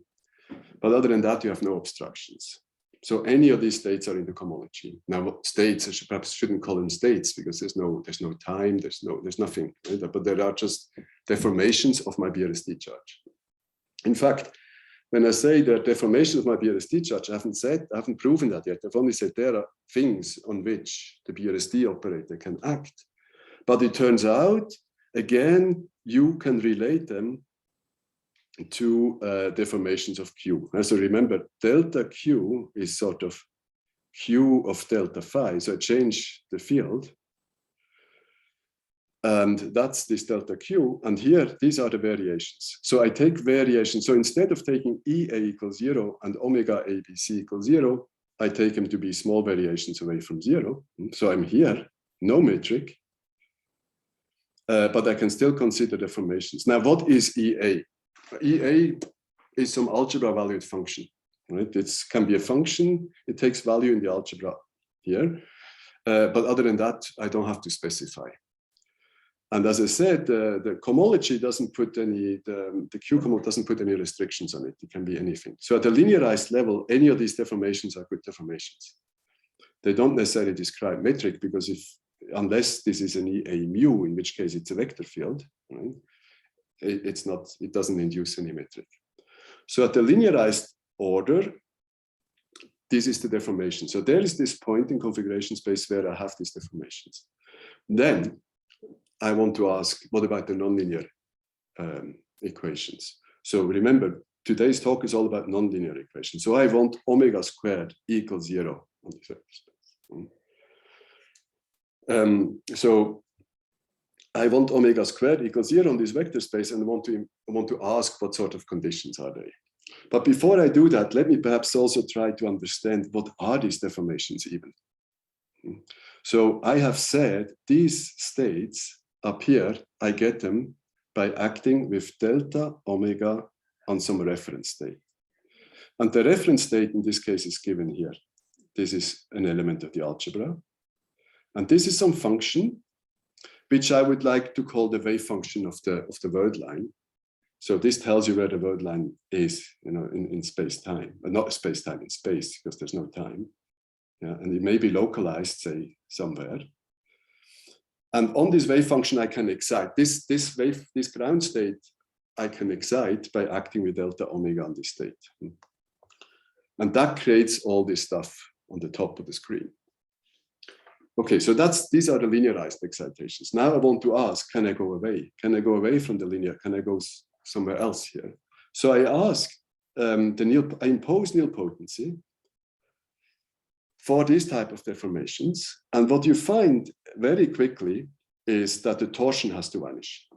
But other than that, you have no obstructions. So any of these states are in the cohomology. Now, states, I perhaps shouldn't call them states, because there's no time, there's nothing, right? But there are just deformations of my BRST charge. In fact, when I say the deformation of my BRST charge, I haven't proven that yet. I've only said there are things on which the BRST operator can act. But it turns out, again, you can relate them to deformations of Q. So remember, delta Q is sort of Q of delta phi. So I change the field. And that's this delta Q. And here, these are the variations. So I take variations. So instead of taking EA equals 0 and omega ABC equals 0, I take them to be small variations away from 0. So I'm here, no metric. But I can still consider deformations. Now, what is EA? EA is some algebra valued function, right? It can be a function. It takes value in the algebra here. But other than that, I don't have to specify. And as I said, the cohomology doesn't put any, the Q cohomology doesn't put any restrictions on it. It can be anything. So at the linearized level, any of these deformations are good deformations. They don't necessarily describe metric, because unless this is an EA mu, in which case it's a vector field, right? It doesn't induce any metric. So at the linearized order, this is the deformation. So there is this point in configuration space where I have these deformations. Then I want to ask, what about the nonlinear equations? So remember, today's talk is all about nonlinear equations. So I want omega squared equals 0 on this vector space. So I want omega squared equals 0 on this vector space, and I want to ask what sort of conditions are they. But before I do that, let me perhaps also try to understand what are these deformations even. So I have said these states up here, I get them by acting with delta omega on some reference state. And the reference state in this case is given here. This is an element of the algebra. And this is some function which I would like to call the wave function of the word line. So this tells you where the word line is, in space-time, but not space-time, in space, because there's no time. Yeah, and it may be localized, say, somewhere. And on this wave function, I can excite this ground state. I can excite by acting with delta omega on this state, and that creates all this stuff on the top of the screen. Okay, so these are the linearized excitations. Now I want to ask, can I go away? Can I go away from the linear? Can I go somewhere else here? So I ask, I impose nilpotency for these type of deformations. And what you find very quickly is that the torsion has to vanish.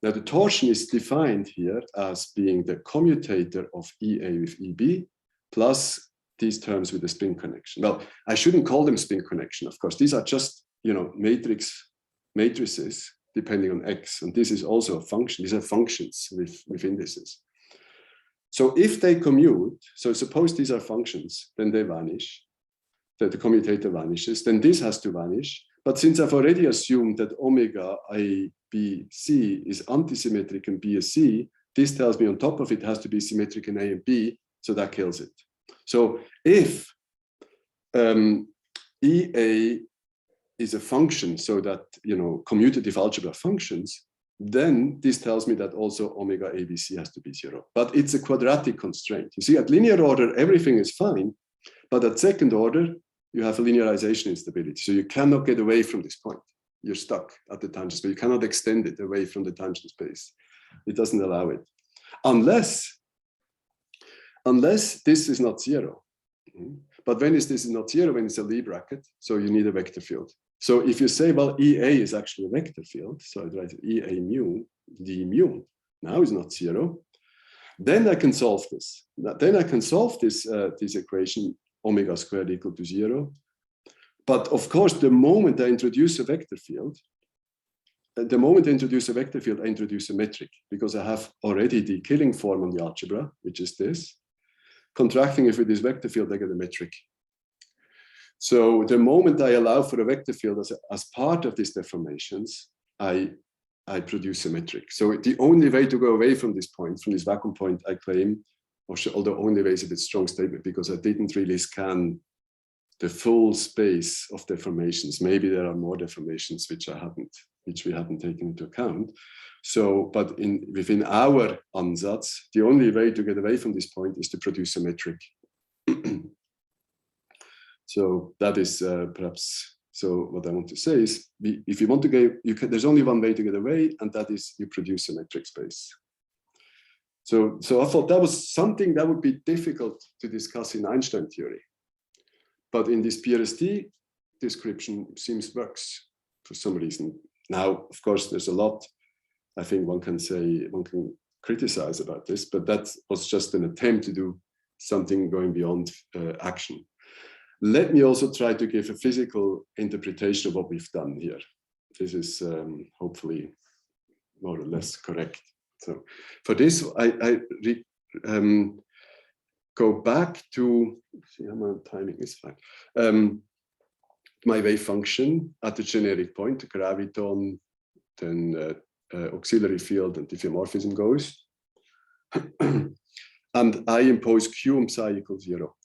Now the torsion is defined here as being the commutator of EA with EB plus these terms with the spin connection. Well, I shouldn't call them spin connection, of course. These are just, matrix matrices depending on x, and this is also a function. These are functions with indices. So if they commute, so suppose these are functions, then they vanish, that the commutator vanishes, then this has to vanish. But since I've already assumed that omega A, B, C is antisymmetric in B is C, this tells me on top of it has to be symmetric in A and B, so that kills it. So if EA is a function, so that, you know, commutative algebra functions, then this tells me that also omega ABC has to be 0. But it's a quadratic constraint. You see, at linear order, everything is fine, but at second order, you have a linearization instability. So you cannot get away from this point. You're stuck at the tangent space. You cannot extend it away from the tangent space. It doesn't allow it. Unless this is not 0. But when is this not 0? When it's a Lie bracket, so you need a vector field. So if you say, well, EA is actually a vector field, so I write EA mu, D mu, now is not 0, then I can solve this. Then I can solve this, this equation, omega squared equal to 0. But of course, the moment I introduce a vector field, I introduce a metric, because I have already the killing form on the algebra, which is this. Contracting it with this vector field, I get a metric. So the moment I allow for a vector field as part of these deformations, I produce a metric. So the only way to go away from this point, from this vacuum point, I claim, although only way is a bit strong statement, because I didn't really scan the full space of deformations. Maybe there are more deformations which we haven't taken into account. So, but within our ansatz, the only way to get away from this point is to produce a metric. So that is perhaps, so what I want to say is, if you want to go, there's only one way to get away, and that is you produce a metric space. So I thought that was something that would be difficult to discuss in Einstein theory. But in this PRST description seems works for some reason. Now, of course, there's a lot I think one can criticize about this, but that was just an attempt to do something going beyond action. Let me also try to give a physical interpretation of what we've done here. This is hopefully more or less correct. So for this, I go back to, see how my timing is fine. My wave function at the generic point, the graviton, then auxiliary field and diffeomorphism goes. And I impose Q psi equals 0.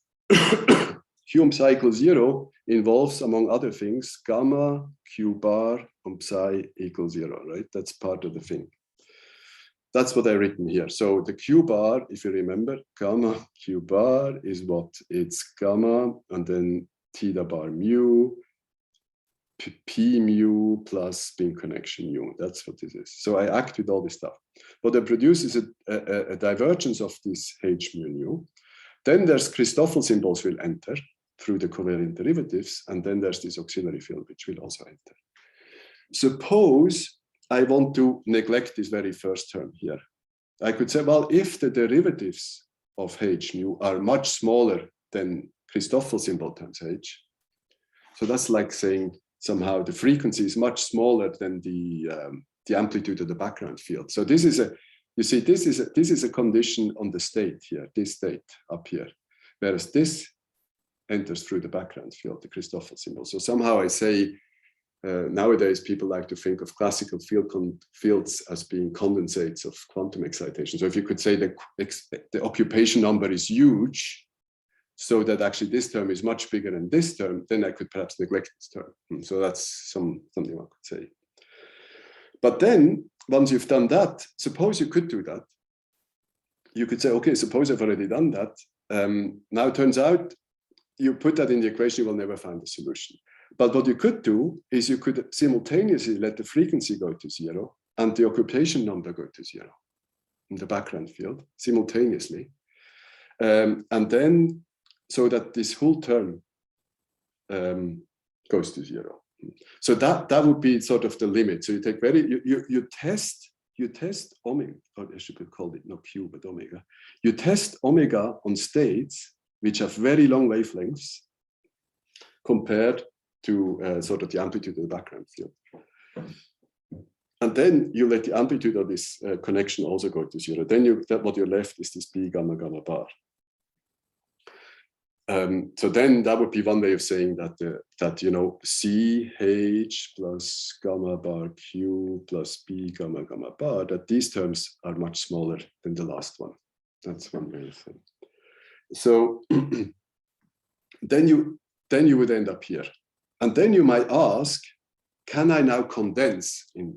Q psi equals 0 involves, among other things, gamma, Q bar, and psi equals 0, right? That's part of the thing. That's what I've written here. So the Q bar, if you remember, gamma Q bar is what? It's gamma and then theta bar mu, P mu plus spin connection mu. That's what this is. So I act with all this stuff. What I produce is a divergence of this H mu nu. Then there's Christoffel symbols will enter through the covariant derivatives. And then there's this auxiliary field, which will also enter. Suppose I want to neglect this very first term here. I could say, well, if the derivatives of H mu are much smaller than Christoffel symbol times H, so that's like saying somehow the frequency is much smaller than the amplitude of the background field. So this is a, you see, this is a condition on the state here, this state up here, whereas this enters through the background field, the Christoffel symbol. So somehow I say, nowadays people like to think of classical fields as being condensates of quantum excitation. So if you could say the occupation number is huge, so that actually this term is much bigger than this term, then I could perhaps neglect this term. So that's something one could say. But then, once you've done that, suppose you could do that. You could say, okay, suppose I've already done that. Now it turns out, you put that in the equation, you will never find a solution. But what you could do is you could simultaneously let the frequency go to 0 and the occupation number go to 0 in the background field simultaneously. And then, so that this whole term goes to 0. So that would be sort of the limit. So you take you test omega, or I should call it not Q, but omega. You test omega on states which have very long wavelengths compared to sort of the amplitude of the background field. And then you let the amplitude of this connection also go to 0. Then what you're left is this B gamma gamma bar. So then that would be one way of saying that CH plus gamma bar Q plus B gamma gamma bar, that these terms are much smaller than the last one. That's one way of saying. So then you would end up here. And then you might ask, can I now condense, in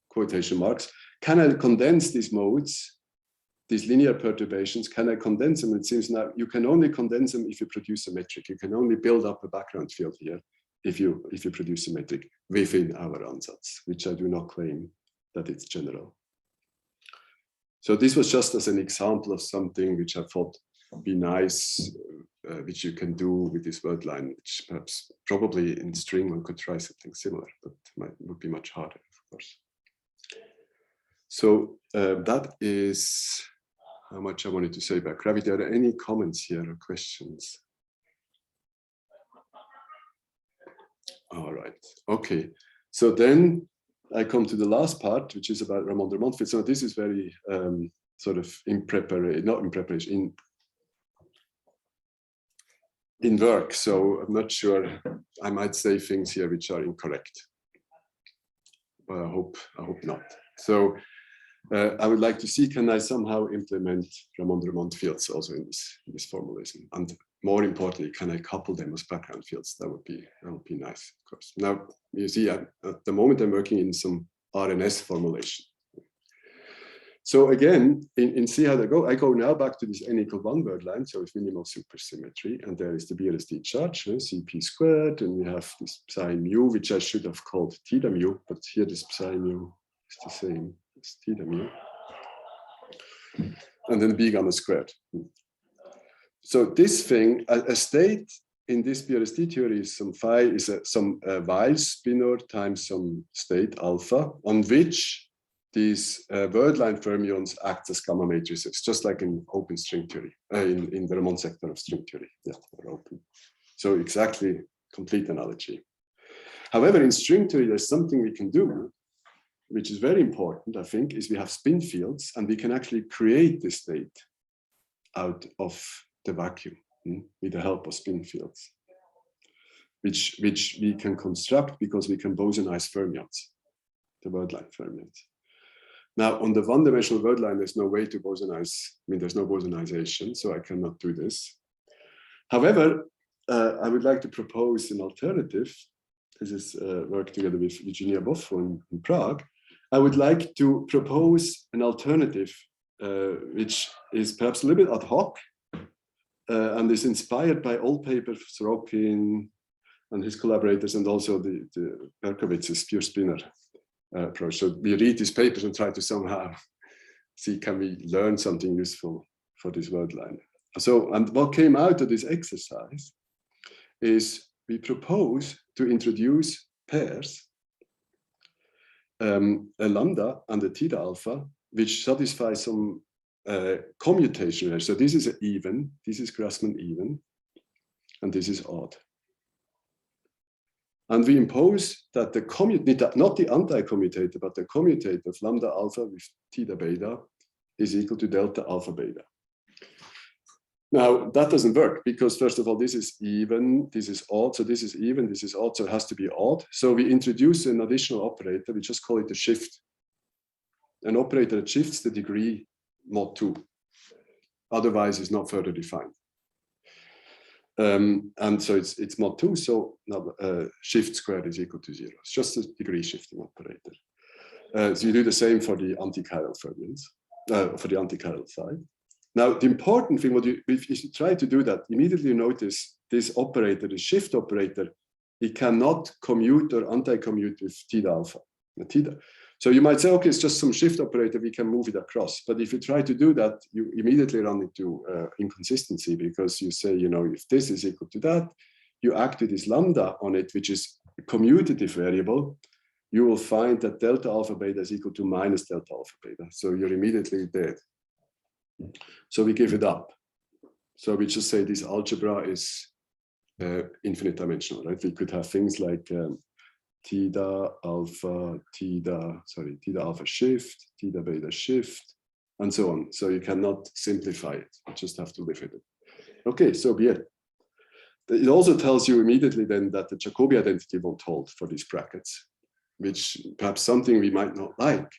quotation marks, can I condense these modes, these linear perturbations, can I condense them? It seems now you can only condense them if you produce a metric. You can only build up a background field here if you produce a metric within our ansatz, which I do not claim that it's general. So this was just as an example of something which I thought would be nice, which you can do with this word line, which perhaps probably in string one could try something similar, but would be much harder, of course. So that is how much I wanted to say about gravity. Are there any comments here or questions? All right, okay. So then I come to the last part, which is about Ramond-Ramond fields. So this is very sort of in preparation, not in preparation, in work. So I'm not sure, I might say things here which are incorrect, but I hope not. So I would like to see, can I somehow implement Ramond-Ramond fields also in this formalism? And more importantly, can I couple them as background fields? That would be nice, of course. Now, you see, at the moment I'm working in some RNS formulation. So again, in see how they go, I go now back to this n=1 word line, so it's minimal supersymmetry, and there is the BLSD charge, Cp squared, and we have this psi mu, which I should have called theta mu, but here this psi mu is the same as theta mu. And then B gamma squared. So this thing, a state in this BLSD theory is some phi is some Weil spinor times some state alpha, on which these word line fermions act as gamma matrices, just like in open string theory, in the Ramond sector of string theory. Yeah, they're open. So exactly complete analogy. However, in string theory, there's something we can do, which is very important, I think, is we have spin fields, and we can actually create this state out of the vacuum with the help of spin fields, which we can construct because we can bosonize fermions, the word line fermions. Now, on the one-dimensional word line, there's no way to bosonize. I mean, there's no bosonization, so I cannot do this. However, I would like to propose an alternative. This is work together with Virginia Boffo in Prague. I would like to propose an alternative, which is perhaps a little bit ad hoc, and is inspired by old papers, Sorokin and his collaborators, and also the Berkowitz's pure spinor approach. So we read these papers and try to somehow see, can we learn something useful for this word line? So, and what came out of this exercise is we propose to introduce pairs, a lambda and a theta alpha, which satisfy some commutation. So this is an even, this is Grassmann even, and this is odd. And we impose that the commutator, not the anti-commutator, but the commutator of lambda alpha with theta beta is equal to delta alpha beta. Now, that doesn't work because, first of all, this is even, this is odd, so this is even, this is odd, so it has to be odd. So we introduce an additional operator, we just call it a shift. An operator that shifts the degree mod 2. Otherwise, it's not further defined. And so it's mod 2, so now shift squared is equal to 0. It's just a degree shifting operator. So you do the same for the anti-chiral fermions, for the anti-chiral side. Now, the important thing, if you try to do that, immediately you notice this operator, the shift operator, it cannot commute or anti-commute with theta alpha. Theta. So you might say, okay, it's just some shift operator, we can move it across. But if you try to do that, you immediately run into inconsistency because you say, if this is equal to that, you act with this lambda on it, which is a commutative variable, you will find that delta alpha beta is equal to minus delta alpha beta. So you're immediately dead. So we give it up. So we just say this algebra is infinite dimensional, right? We could have things like theta alpha, theta alpha shift, theta beta shift, and so on. So you cannot simplify it. You just have to live with it. Okay, so be it. It also tells you immediately then that the Jacobi identity won't hold for these brackets, which perhaps something we might not like.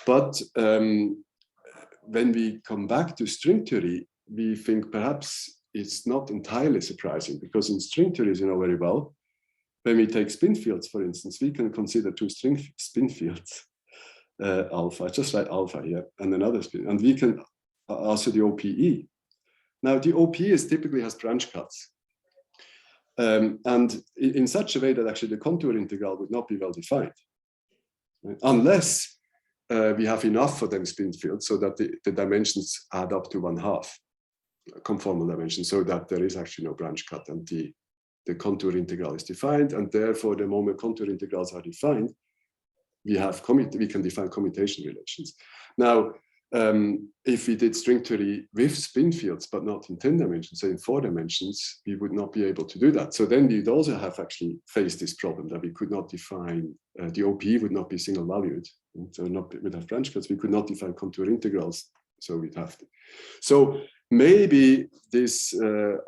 But when we come back to string theory, we think perhaps it's not entirely surprising, because in string theory, you know very well, when we take spin fields, for instance, we can consider two spin fields, alpha, just write alpha here, and another spin, and we can also the OPE. Now, the OPE typically has branch cuts. And in such a way that actually the contour integral would not be well defined, right? Unless we have enough for them spin fields so that the dimensions add up to 1/2 conformal dimension, so that there is actually no branch cut and the contour integral is defined. And therefore, the moment contour integrals are defined, we can define commutation relations. Now, if we did string theory with spin fields, but not in 10 dimensions, say in 4 dimensions, we would not be able to do that. So then we'd also have actually faced this problem that we could not define, the OPE would not be single valued. So we'd have branch cuts, we could not define contour integrals. So we'd have to. So maybe these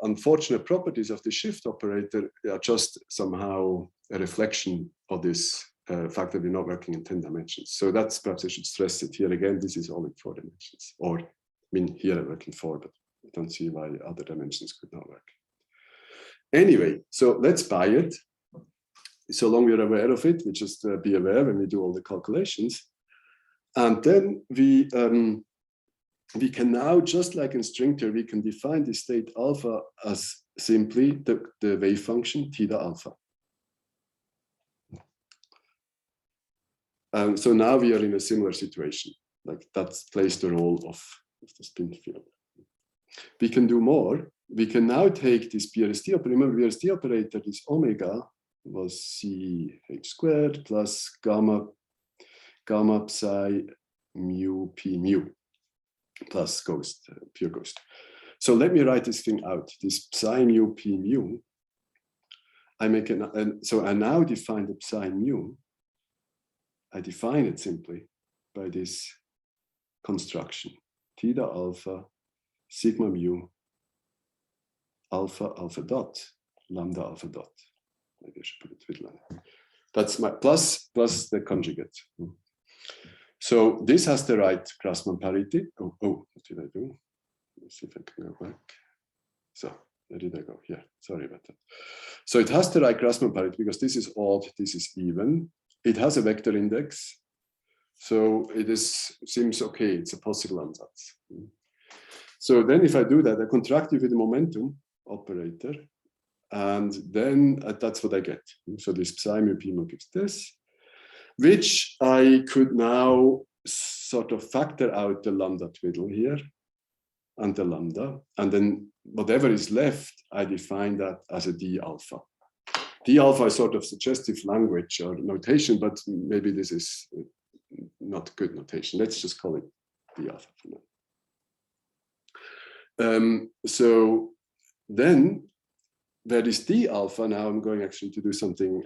unfortunate properties of the shift operator are just somehow a reflection of this fact that we're not working in 10 dimensions. So that's, perhaps I should stress it here again, this is all in 4 dimensions. Or, I mean, here I work in 4, but I don't see why other dimensions could not work. Anyway, so let's buy it. So long we're aware of it, we just be aware when we do all the calculations. And then we can now, just like in string theory, we can define the state alpha as simply the wave function theta alpha. So now we are in a similar situation, like that plays the role of the spin field. We can do more. We can now take this BRST operator. Remember, BRST operator, this omega was CH² plus gamma psi mu p mu plus ghost, pure ghost. So let me write this thing out. This psi mu p mu. So I now define the psi mu. I define it simply by this construction, theta alpha, sigma mu, alpha alpha dot, lambda alpha dot. Maybe I should put it with lambda. That's my plus the conjugate. So this has the right Grassmann parity. Oh, what did I do? Let's see if I can go back. So where did I go? Here, sorry about that. So it has the right Grassmann parity because this is odd, this is even. It has a vector index, so seems okay. It's a possible ansatz. So then, if I do that, I contract it with the momentum operator, and then that's what I get. So this psi mu p mu gives this, which I could now sort of factor out the lambda twiddle here, and the lambda, and then whatever is left, I define that as a d alpha. D alpha is sort of suggestive language or notation, but maybe this is not good notation. Let's just call it D alpha for now. So then, where is D alpha? Now I'm going actually to do something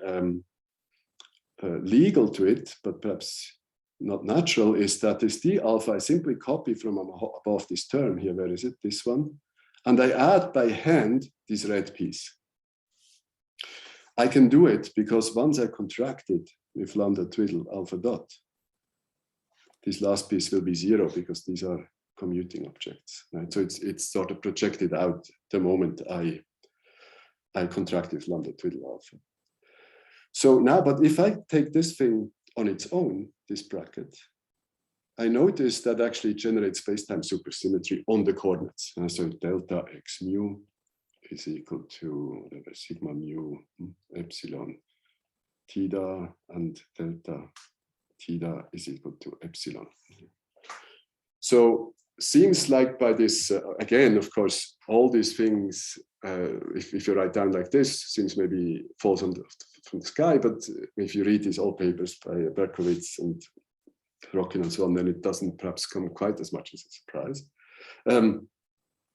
legal to it, but perhaps not natural, is that this D alpha I simply copy from above this term here. Where is it? This one. And I add by hand this red piece. I can do it because once I contract it with lambda twiddle alpha dot, this last piece will be 0 because these are commuting objects, right? So it's sort of projected out the moment I contract with lambda twiddle alpha. So now, but if I take this thing on its own, this bracket, I notice that actually it generates space-time supersymmetry on the coordinates. So delta x mu is equal to whatever, sigma mu epsilon theta, and delta theta is equal to epsilon. So seems like by this, again, of course, all these things, if you write down like this, seems maybe falls from the sky, but if you read these old papers by Berkowitz and Rockin and so on, then it doesn't perhaps come quite as much as a surprise.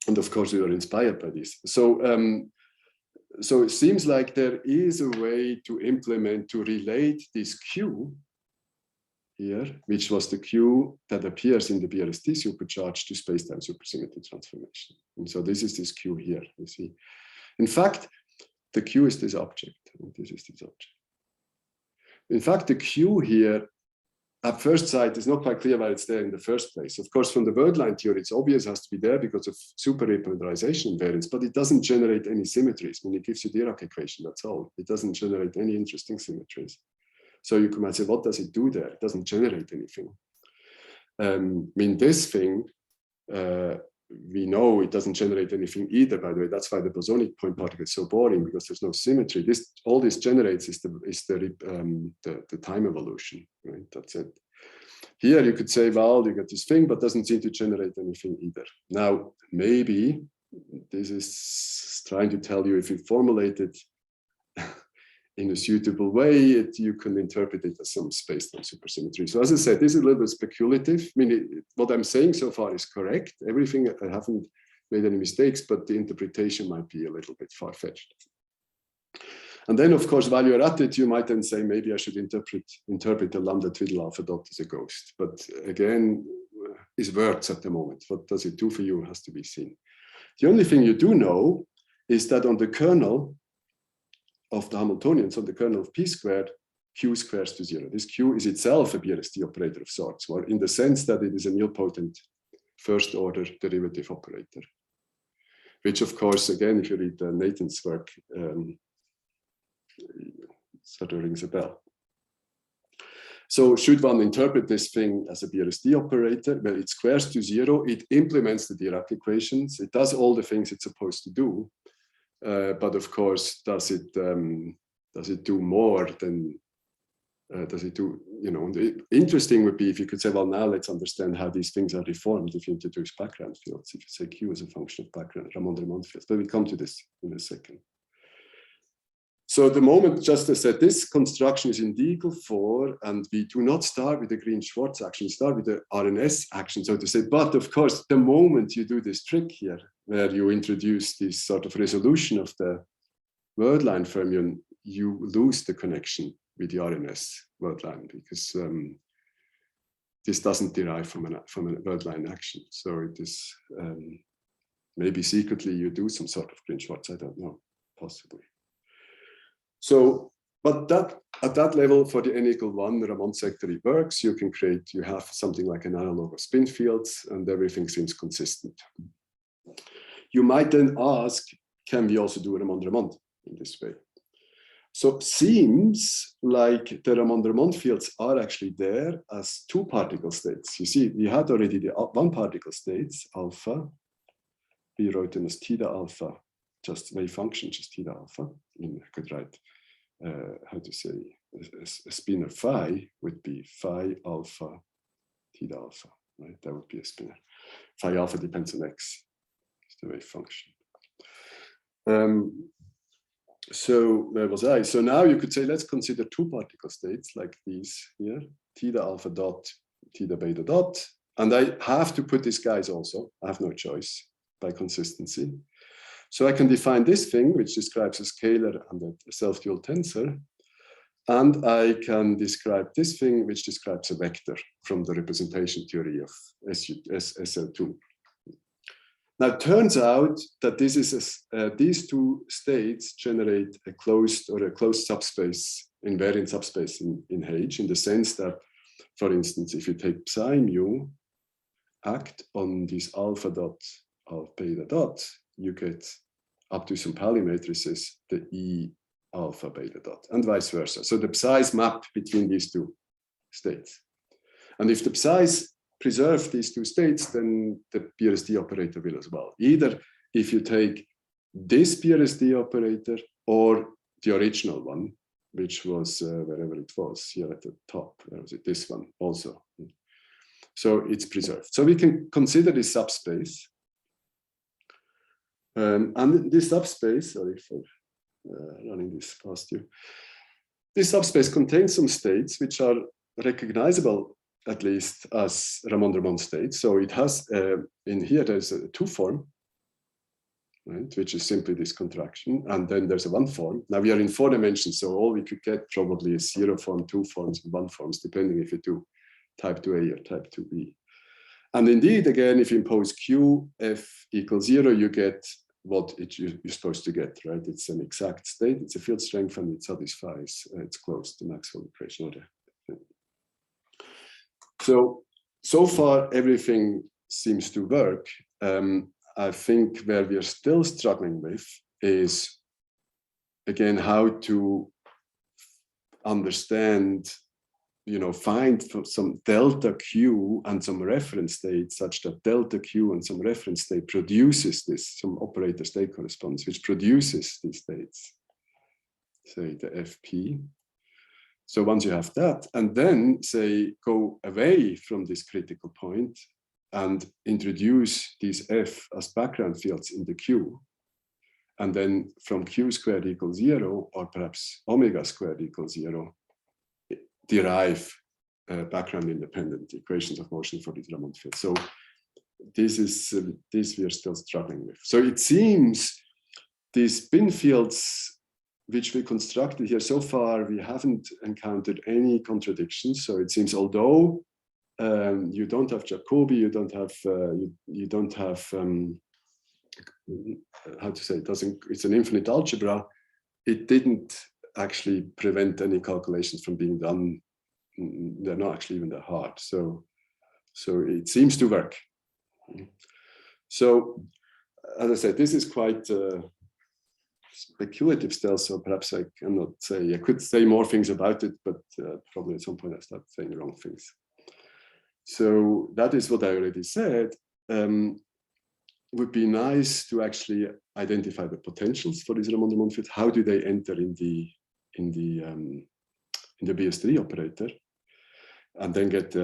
And of course, we were inspired by this. So so it seems like there is a way to relate this Q here, which was the Q that appears in the BRST supercharge to space-time supersymmetry transformation. And so this is this Q here, you see. In fact, the Q is this object, and this is this object. In fact, the Q here, at first sight, is not quite clear why it's there in the first place. Of course, from the word line theory, it's obvious it has to be there because of super repolarization invariance, but it doesn't generate any symmetries. I mean, it gives you the Dirac equation, that's all. It doesn't generate any interesting symmetries. So you might say, what does it do there? It doesn't generate anything. I mean, this thing, we know it doesn't generate anything either, by the way. That's why the bosonic point particle is so boring, because there's no symmetry. All this generates is the time evolution, right? That's it. Here you could say, well, you get this thing, but doesn't seem to generate anything either. Now, maybe this is trying to tell you, if you formulate it in a suitable way, you can interpret it as some space-time supersymmetry. So as I said, this is a little bit speculative. I mean, what I'm saying so far is correct. Everything, I haven't made any mistakes, but the interpretation might be a little bit far-fetched. And then, of course, while you're at it, you might then say, maybe I should interpret the lambda twiddle alpha dot as a ghost. But again, it's words at the moment. What does it do for you has to be seen. The only thing you do know is that on the kernel of the Hamiltonians, on the kernel of p squared, q squares to 0. This q is itself a BRST operator of sorts, or in the sense that it is a nilpotent first order derivative operator, which of course, again, if you read Nathan's work, sort of rings a bell. So should one interpret this thing as a BRST operator? Well, it squares to 0, it implements the Dirac equations, it does all the things it's supposed to do. But of course, does it do more than, does it do, you know, interesting would be if you could say, well, now let's understand how these things are deformed if you introduce background fields, if you say Q is a function of background, Ramond fields, but we'll come to this in a second. So at the moment, just as I said, this construction is indeed equal for, and we do not start with the Green-Schwarz action, we start with the RNS action, so to say. But of course, the moment you do this trick here, where you introduce this sort of resolution of the word line fermion, you lose the connection with the RNS word line, because this doesn't derive from a word line action. So it is, maybe secretly you do some sort of Green-Schwarz, I don't know, possibly. So, but that at that level, for the n equal 1 Ramond sector, it works. You can create, you have something like an analog of spin fields, and everything seems consistent. You might then ask, can we also do Ramond in this way? So seems like the Ramond fields are actually there as two particle states. You see, we had already the one particle states, alpha. We wrote them as theta alpha, just wave function, just theta alpha. I could write, how to say, a spinner phi would be phi alpha, theta alpha, right? That would be a spinner. Phi alpha depends on x, it's the wave function. So where was I? So now you could say, let's consider two particle states like these here, theta alpha dot, theta beta dot. And I have to put these guys also, I have no choice by consistency. So I can define this thing, which describes a scalar and a self-dual tensor. And I can describe this thing, which describes a vector from the representation theory of SL2. Now, it turns out that this is these two states generate a closed subspace, invariant subspace in H, in the sense that, for instance, if you take psi mu, act on this alpha dot of beta dot, you get up to some Pauli matrices, the E alpha beta dot, and vice versa. So the psi's map between these two states. And if the psi's preserve these two states, then the BRST operator will as well. Either if you take this BRST operator or the original one, which was wherever it was, here at the top, where was it? This one also. So it's preserved. So we can consider this subspace. And this subspace, sorry for running this past you, this subspace contains some states which are recognizable at least as Ramond states. So it has, in here there's a two form. right? Which is simply this contraction. And then there's a one form. Now we are in 4 dimensions, so all we could get probably is 0 form, 2 forms, and 1 forms, depending if you do type 2a or type 2b. And indeed, again, if you impose QF equals 0, you get what you're supposed to get, right? It's an exact state, it's a field strength, and it satisfies, it's close to Maxwell equation order. So far, everything seems to work. I think where we are still struggling with is, again, how to understand, find some delta Q and some reference state such that delta Q and some reference state produces this, some operator state corresponds, which produces these states, say the FP. So once you have that, and then say, go away from this critical point and introduce these F as background fields in the Q, and then from Q squared equals 0, or perhaps omega squared equals 0, derive background independent equations of motion for these Ramond fields. So this we are still struggling with. So it seems these spin fields which we constructed here so far, we haven't encountered any contradictions. So it seems, although you don't have Jacobi, you don't have how to say, it's an infinite algebra, it didn't actually prevent any calculations from being done. They're not actually even that hard. So it seems to work. So as I said, this is quite speculative still, so perhaps I cannot say, I could say more things about it, but probably at some point I start saying the wrong things. So that is what I already said. Would be nice to actually identify the potentials for these Ramond fields. How do they enter in the BS3 operator, and then get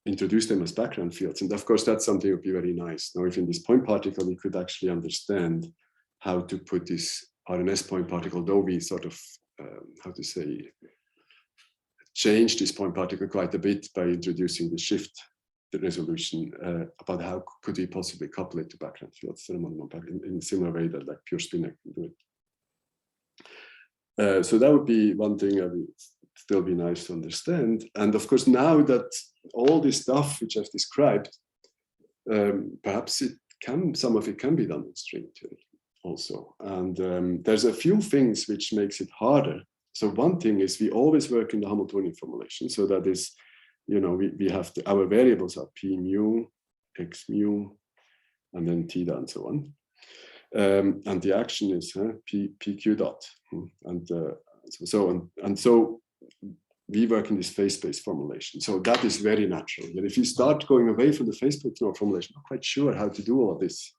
introduce them as background fields. And of course, that's something that would be very nice. Now, if in this point particle we could actually understand how to put this RNS point particle, though we sort of how to say, change this point particle quite a bit by introducing the shift, the resolution about how could we possibly couple it to background fields in a similar way that like pure spin can do it. So that would be one thing that would still be nice to understand. And of course, now that all this stuff which I've described, perhaps some of it can be done in string theory also. And there's a few things which makes it harder. So one thing is we always work in the Hamiltonian formulation. So that is, we have our variables are p mu, x mu, and then theta and so on. And the action is pq dot. And so we work in this phase space formulation. So that is very natural. But if you start going away from the phase space formulation, I'm not quite sure how to do all of this.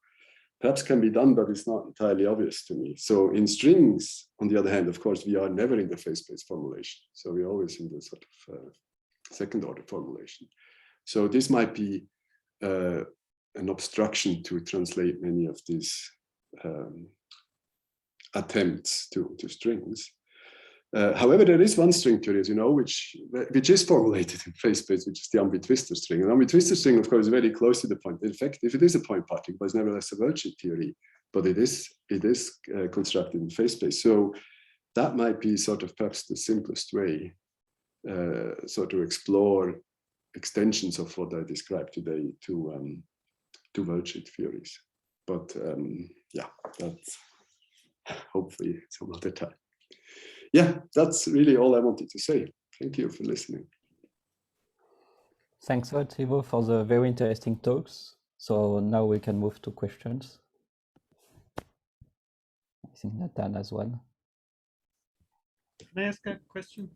Perhaps can be done, but it's not entirely obvious to me. So in strings, on the other hand, of course, we are never in the phase space formulation. So we're always in the sort of second order formulation. So this might be an obstruction to translate many of these attempts to strings. However, there is one string theory, as you know, which is formulated in phase space, which is the ambi-twistor string. And ambi-twistor string, of course, is very close to the point. In fact, if it is a point particle, but it's nevertheless a worldsheet theory, but it is constructed in phase space. So that might be sort of perhaps the simplest way to explore extensions of what I described today to worldsheet theories. But yeah, that's hopefully some other time. Yeah, that's really all I wanted to say. Thank you for listening. Thanks a lot, Ivo, for the very interesting talks. So now we can move to questions. I think Nathan as well. Can I ask a question?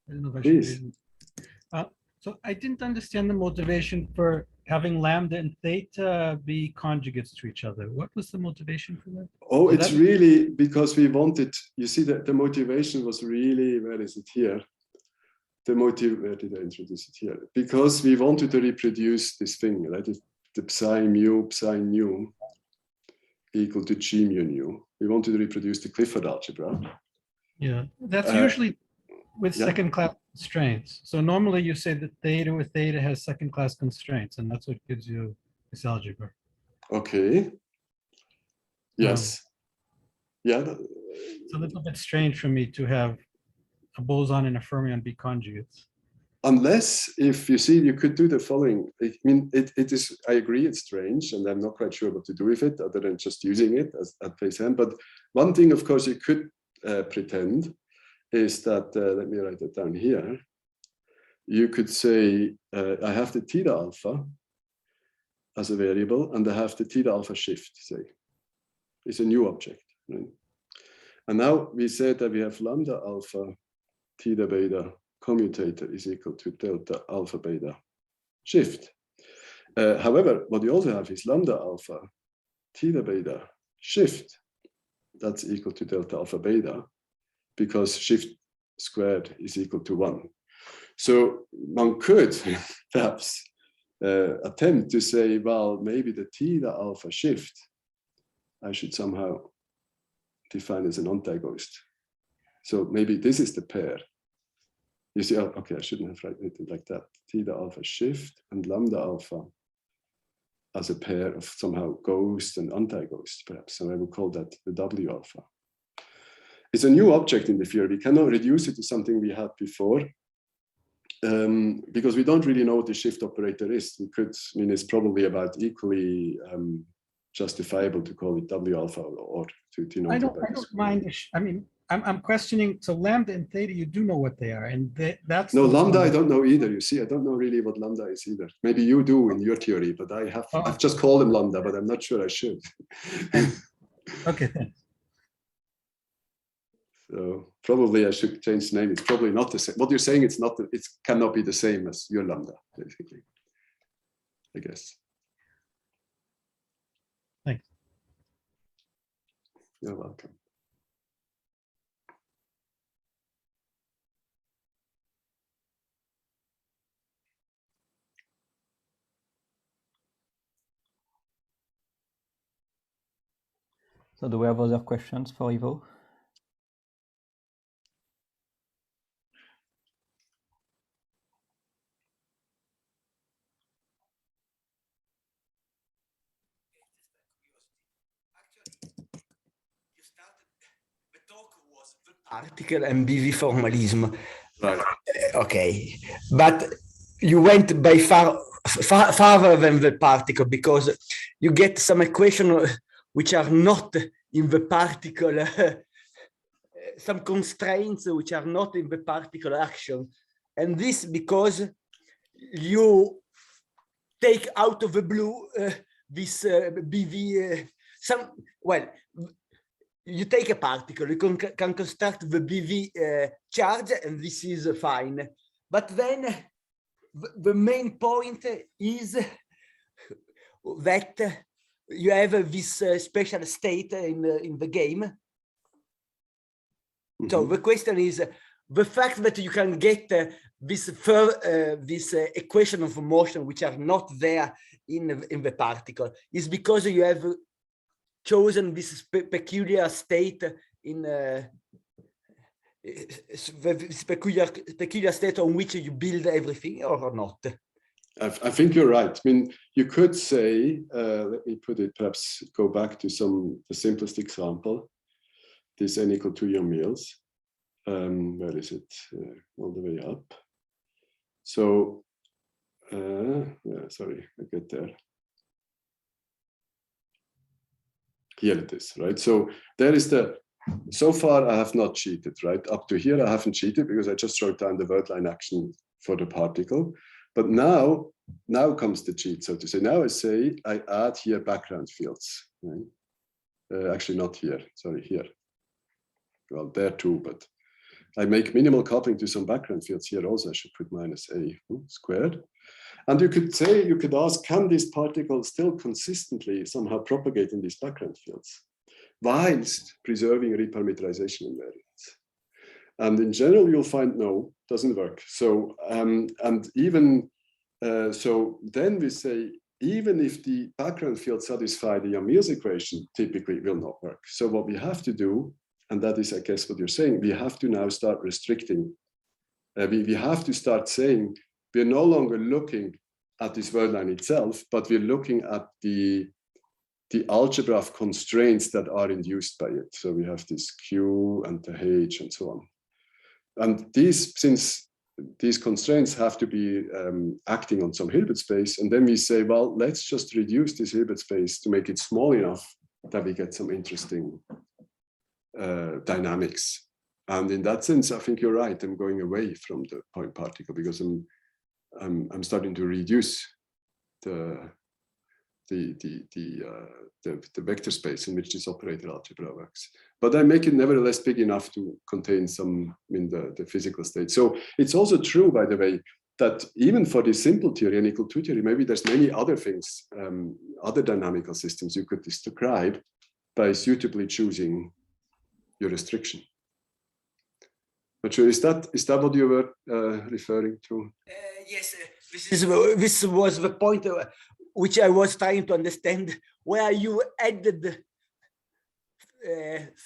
I don't know if I Please. should. So I didn't understand the motivation for having lambda and theta be conjugates to each other. What was the motivation for that? Oh, it's really because we wanted, you see that the motivation was really, where is it here? Where did I introduce it here? Because we wanted to reproduce this thing, right? The psi mu equal to g mu nu. We wanted to reproduce the Clifford algebra. Yeah, that's usually with second class constraints. So normally you say that theta with theta has second class constraints, and that's what gives you this algebra. Okay. Yes. Yeah. It's a little bit strange for me to have a boson and a fermion be conjugates. Unless, if you see, you could do the following. I mean, it is, I agree, it's strange, and I'm not quite sure what to do with it other than just using it as at face hand. But one thing, of course, you could pretend is that, let me write it down here. You could say, I have the theta alpha as a variable, and I have the theta alpha shift, say. It's a new object, right? And now we said that we have lambda alpha theta beta commutator is equal to delta alpha beta shift. However, what you also have is lambda alpha theta beta shift. That's equal to delta alpha beta, because shift squared is equal to 1. So one could perhaps attempt to say, well, maybe the theta alpha shift I should somehow define as an anti-ghost. So maybe this is the pair. You see, oh, okay, I shouldn't have written it like that. Theta alpha shift and lambda alpha as a pair of somehow ghost and anti-ghost, perhaps. So I would call that the W alpha. It's a new object in the theory. We cannot reduce it to something we had before, because we don't really know what the shift operator is. We could, I mean, it's probably about equally justifiable to call it W alpha or to know. I don't mind. I mean, I'm questioning. So lambda and theta, you do know what they are, and that's no lambda. I don't know either. You see, I don't know really what lambda is either. Maybe you do in your theory, but I have. I've just called them lambda, but I'm not sure I should. Okay, thanks. So probably I should change the name. It's probably not the same. What you're saying, it's not. It cannot be the same as your lambda, basically. I guess. Thanks. You're welcome. So do we have other questions for Ivo? Particle and BV formalism. Right. Okay, but you went by farther than the particle, because you get some equations which are not in the particle, some constraints which are not in the particle action, and this because you take out of the blue this BV. You take a particle, you can construct the BV charge, and this is fine. But then the main point is that you have this special state in the game. Mm-hmm. So the question is, the fact that you can get this equation of motion which are not there in the particle is because you have chosen this peculiar state in this peculiar state on which you build everything, or not? I think you're right. I mean, you could say, let me put it, perhaps go back to the simplest example, this n equal to your meals. Where is it? All the way up. So, yeah, sorry, I get there. Here it is, right? So there is so far I have not cheated, right? Up to here I haven't cheated because I just wrote down the word line action for the particle. But now comes the cheat, so to say. Now I say I add here background fields, right? Actually not here, sorry, here. Well, there too, but I make minimal coupling to some background fields here also. I should put minus a squared. And you could ask, can this particle still consistently somehow propagate in these background fields whilst preserving reparameterization invariance? And in general, you'll find no, doesn't work. So, and even, so then we say, even if the background field satisfy the Yang-Mills equation, typically it will not work. So what we have to do, and that is, I guess, what you're saying, we have to now start restricting. We have to start saying, we're no longer looking at this word line itself, but we're looking at the the algebra of constraints that are induced by it. So we have this Q and the H and so on. And these, since these constraints have to be acting on some Hilbert space, and then we say, well, let's just reduce this Hilbert space to make it small enough that we get some interesting dynamics. And in that sense, I think you're right. I'm going away from the point particle because I'm starting to reduce the vector space in which this operator algebra works. But I make it nevertheless big enough to contain some in the physical state. So it's also true, by the way, that even for the simple theory, unequal two theory, maybe there's many other things, other dynamical systems you could describe by suitably choosing your restriction. But sure, is that what you were referring to? Yes, this was the point which I was trying to understand, where you added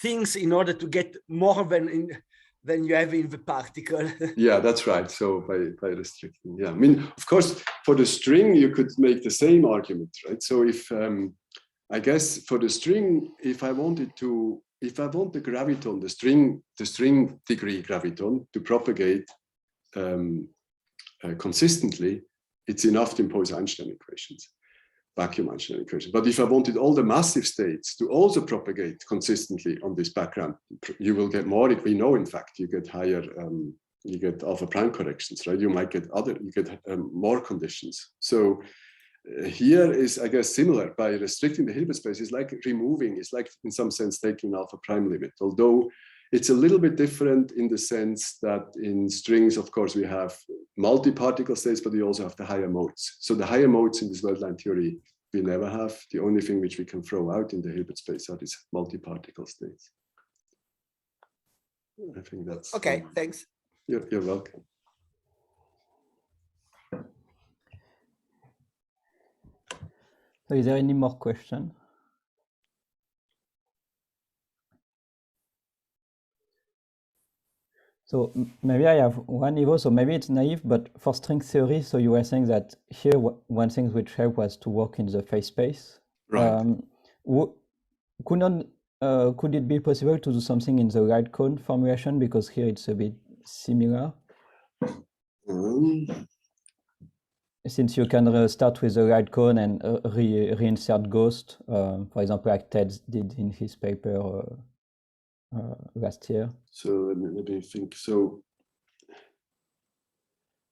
things in order to get more than you have in the particle. Yeah, that's right. So by restricting, yeah. I mean, of course, for the string, you could make the same argument, right? So if I guess for the string, if I want the graviton, the string degree graviton to propagate consistently, it's enough to impose Einstein equations, vacuum Einstein equations. But if I wanted all the massive states to also propagate consistently on this background, you will get more. We know, in fact, you get higher, you get alpha prime corrections, right? You might get more conditions. So here is, I guess, similar. By restricting the Hilbert space, it's like removing, it's like in some sense taking alpha prime limit, although it's a little bit different in the sense that in strings, of course, we have multi-particle states, but we also have the higher modes. So the higher modes in this world line theory, we never have. The only thing which we can throw out in the Hilbert space are these multi-particle states. I think that's... Okay, thanks. You're welcome. So is there any more question? So maybe I have one, Ivo, so maybe it's naive, but for string theory, so you were saying that here one thing which helped was to work in the phase space. Right. Could it be possible to do something in the right cone formulation, because here it's a bit similar? Since you can start with the right cone and reinsert ghost, for example, like Ted did in his paper last year. So let me think. So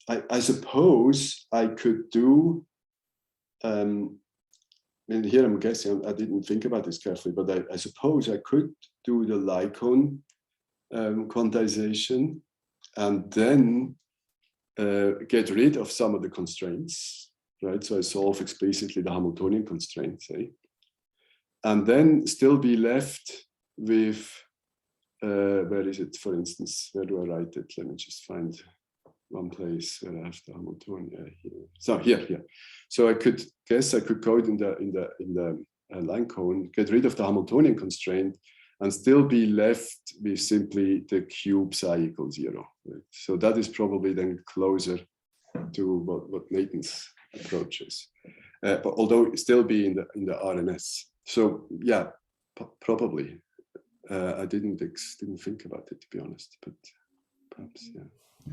I suppose I could do, and here I'm guessing, I didn't think about this carefully, but I suppose I could do the Lie cone quantization and then get rid of some of the constraints, right? So I solve explicitly the Hamiltonian constraints, say, and then still be left with, where is it, for instance, where do I write it? Let me just find one place where I have the Hamiltonian here. So here. So I could code in the line cone, get rid of the Hamiltonian constraint, and still be left with simply the cube psi equals 0. Right? So that is probably then closer to what Nathan's approach is, but although it still be in the RNS. So yeah, probably. I didn't think about it, to be honest, but perhaps, yeah.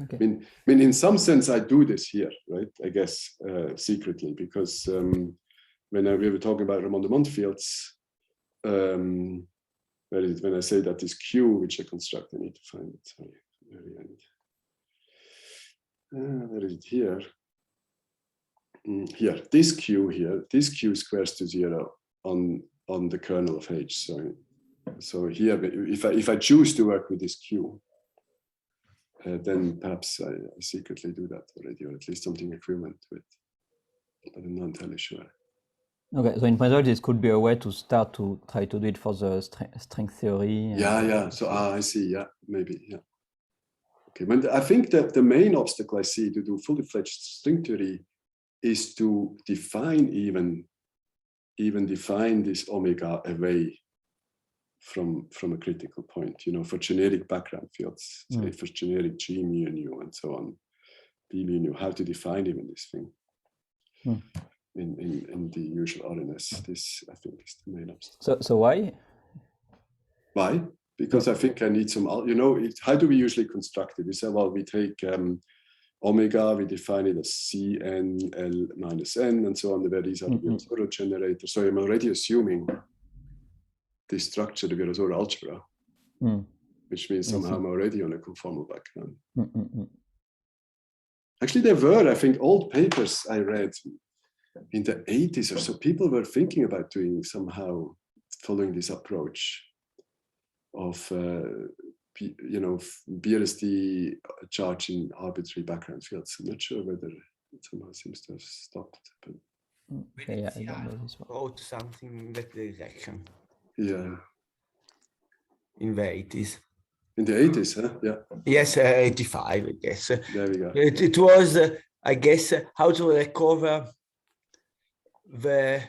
Okay. I mean, in some sense, I do this here, right? I guess secretly, because when we were talking about Ramond-de-Monte fields, when I say that this Q, which I construct, I need to find it. Sorry, very end. Where is it here? Here, this Q squares to 0 on the kernel of H. So here, if I choose to work with this Q, then perhaps I secretly do that already, or at least something equivalent to it. But I'm not entirely sure. Okay, so in principle, this could be a way to start to try to do it for the string theory. Yeah. So I see. Yeah, maybe. Yeah. Okay, but I think that the main obstacle I see to do fully fledged string theory is to even define this omega away from a critical point, for generic background fields, say for generic G mu nu and so on, B mu nu, how to define even this thing. in the usual RNS. This, I think, is the main obstacle. So why? Why? Because I think I need some, how do we usually construct it? We say, well, we take omega, we define it as Cn, L minus N, and so on, where these are the Virasoro generators. So I'm already assuming this structure, the Virasoro algebra, which means somehow I'm already on a conformal background. Actually, there were, I think, old papers I read in the 80s or so. People were thinking about doing somehow following this approach of, BRSD charge in arbitrary background fields. I'm not sure whether it somehow seems to have stopped. But okay, yeah, I don't know this one. Wrote something in that direction. Yeah. In the 80s. In the 80s, huh? Yeah. Yes, 85, I guess. There we go. It was, I guess, how to recover the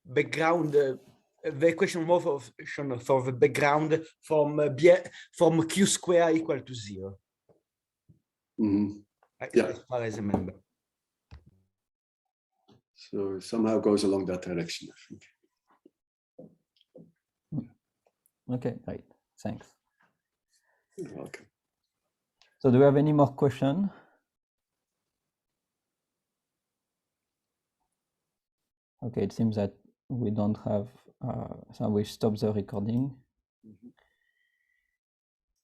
background, the equation motion for the background from Q square equal to 0. As far as I remember. So it somehow goes along that direction, I think. Okay, great. Thanks. You're welcome. So do we have any more questions? Okay, it seems that we don't have, so we stop the recording.